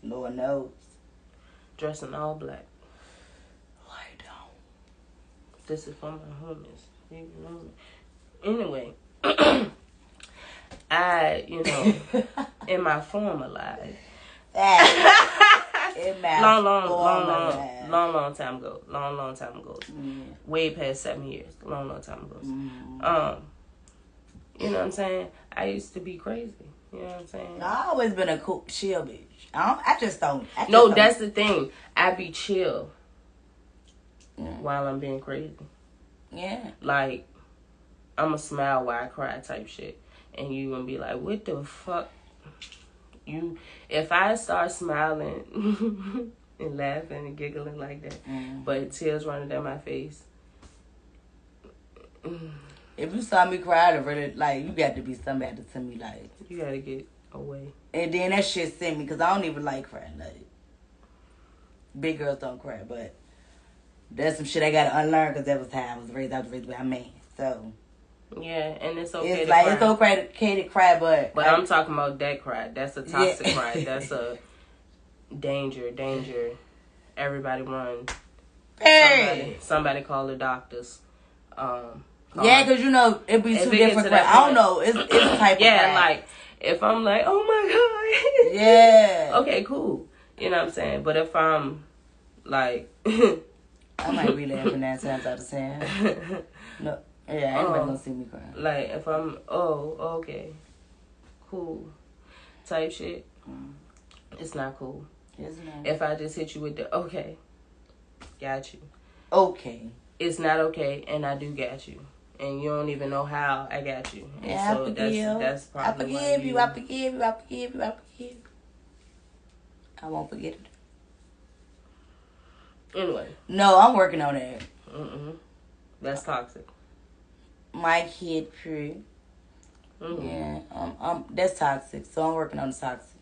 Lord knows. Dressing all black. Lie down. This is for my homies. Anyway, I, in my former life. Long time ago. Long time ago. Way past 7 years. Long time ago. You know what I'm saying? I used to be crazy. You know what I'm saying? I've always been a cool, chill bitch. I just don't. That's the thing. I be chill while I'm being crazy. Yeah. Like, I'm a smile while I cry type shit. And you gonna be like, what the fuck? If I start smiling and laughing and giggling like that, but tears running down my face. If you saw me cry, really, like, you got to be somebody to me, like. You gotta get away. And then that shit sent me, because I don't even like crying. Like, big girls don't cry, but that's some shit I gotta unlearn, because that was how I was raised. I was raised by a man, so. Yeah, and it's okay it's to like, cry. It's okay to cry, but. But I'm talking about that cry. That's a toxic cry. That's a danger. Everybody run. Hey! Somebody call the doctors. Yeah, because you know it'd be two different. I don't know. It's a type of yeah, like if I'm like, oh my god, yeah, okay, cool. You know what I'm saying? But if I'm like, I might be laughing 9 times out of 10. No, yeah, ain't nobody gonna see me crying. Like if I'm, okay, cool, type shit. It's not cool. It's not. If I just hit you with the okay, got you. Okay. It's not okay, and I do got you. And you don't even know how I got you. And yeah, so I forgive. That's probably I forgive you. I forgive you. I forgive you. I forgive you. I won't forget it. Anyway. No, I'm working on that. That's toxic. My kid, period. Yeah, that's toxic. So I'm working on the toxic.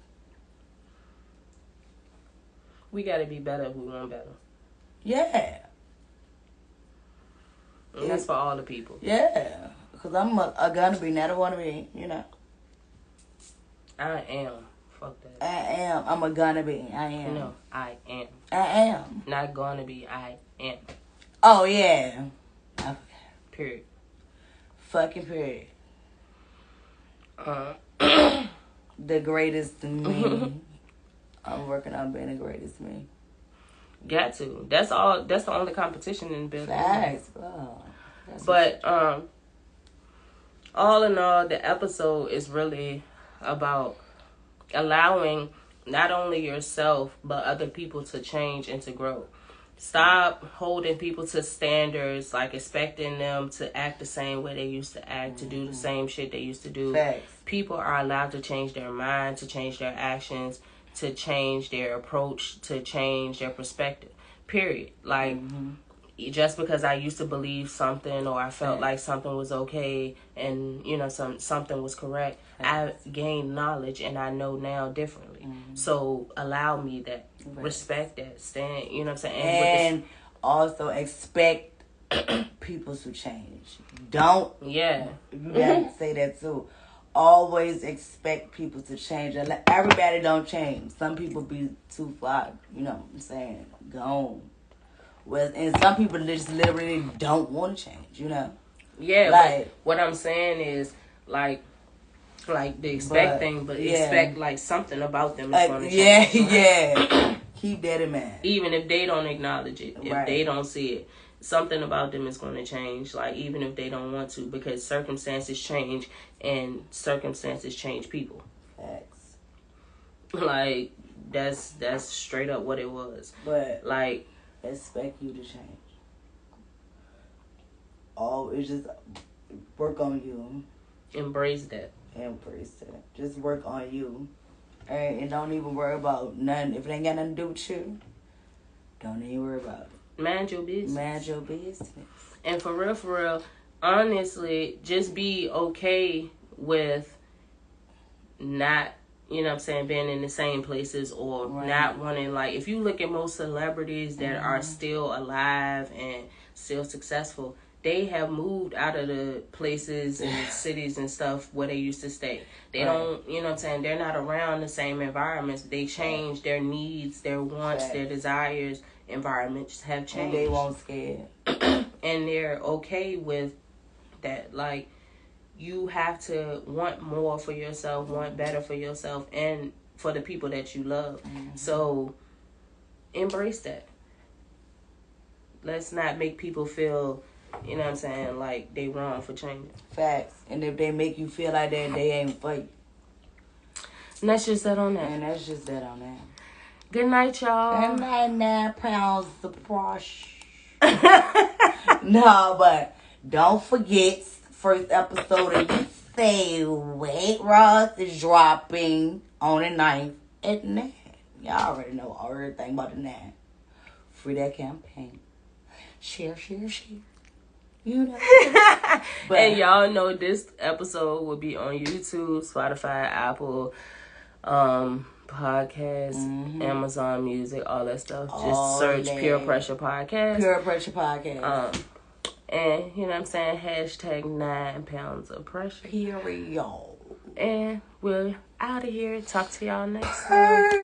We gotta be better if we want better. Yeah. And that's for all the people. Yeah. Because I'm a gonna be, not a wanna be, you know. I am. Fuck that. I am. I'm a gonna be. I am. No, I am. I am. Not gonna be, I am. Oh, yeah. Period. Fucking period. The greatest me. I'm working on being the greatest me. Got to. That's all. That's the only competition in business. Facts. Oh, but all in all, the episode is really about allowing not only yourself but other people to change and to grow. Stop holding people to standards, like expecting them to act the same way they used to act, to do the same shit they used to do. Facts. People are allowed to change their mind, to change their actions, to change their approach, to change their perspective. Period. Like, just because I used to believe something or I felt like something was okay and, you know, something was correct, I gained knowledge and I know now differently. So allow me that. Respect that. Stand, you know what I'm saying? And also expect people to change. Don't. Yeah. You gotta say that too. Always expect people to change. Everybody don't change. Some people be too far, you know what I'm saying, gone. Well, and some people just literally don't want to change, you know? Yeah, like, but what I'm saying is, like the expect thing, but expect, like, something about them is going to change. Yeah. Keep that in mind. Even if they don't acknowledge it, if they don't see it, something about them is going to change, like, even if they don't want to, because circumstances change, and circumstances change people. Facts. Like, that's straight up what it was. But, like, expect you to change. It's just work on you. Embrace that. Just work on you. Alright, and don't even worry about nothing. If it ain't got nothing to do with you, don't even worry about it. Mind your business. Mind your business. And for real, honestly, just be okay with not, you know what I'm saying, being in the same places or not wanting, like, if you look at most celebrities that are still alive and still successful, they have moved out of the places and cities and stuff where they used to stay. They don't, you know what I'm saying, they're not around the same environments. They change their needs, their wants, their desires. Environments have changed. And they won't scare. And they're okay with that. Like, you have to want more for yourself, want better for yourself, and for the people that you love. So, embrace that. Let's not make people feel, you know what I'm saying, like they wrong for changing. Facts. And if they make you feel like that, they ain't for you. And that's just that on that. Good night, y'all. Good night, 9 pounds of brush. No, but don't forget, first episode of You Say Wait Ross is dropping on the 9th at 9. Y'all already know everything about the 9. Free that campaign. Share. You know. And y'all know this episode will be on YouTube, Spotify, Apple, podcast, Amazon Music, all that stuff. Just search Pure Pressure Podcast. Pure Pressure Podcast. And, you know what I'm saying, hashtag 9 pounds of pressure. Period. And we're out of here. Talk to y'all next time.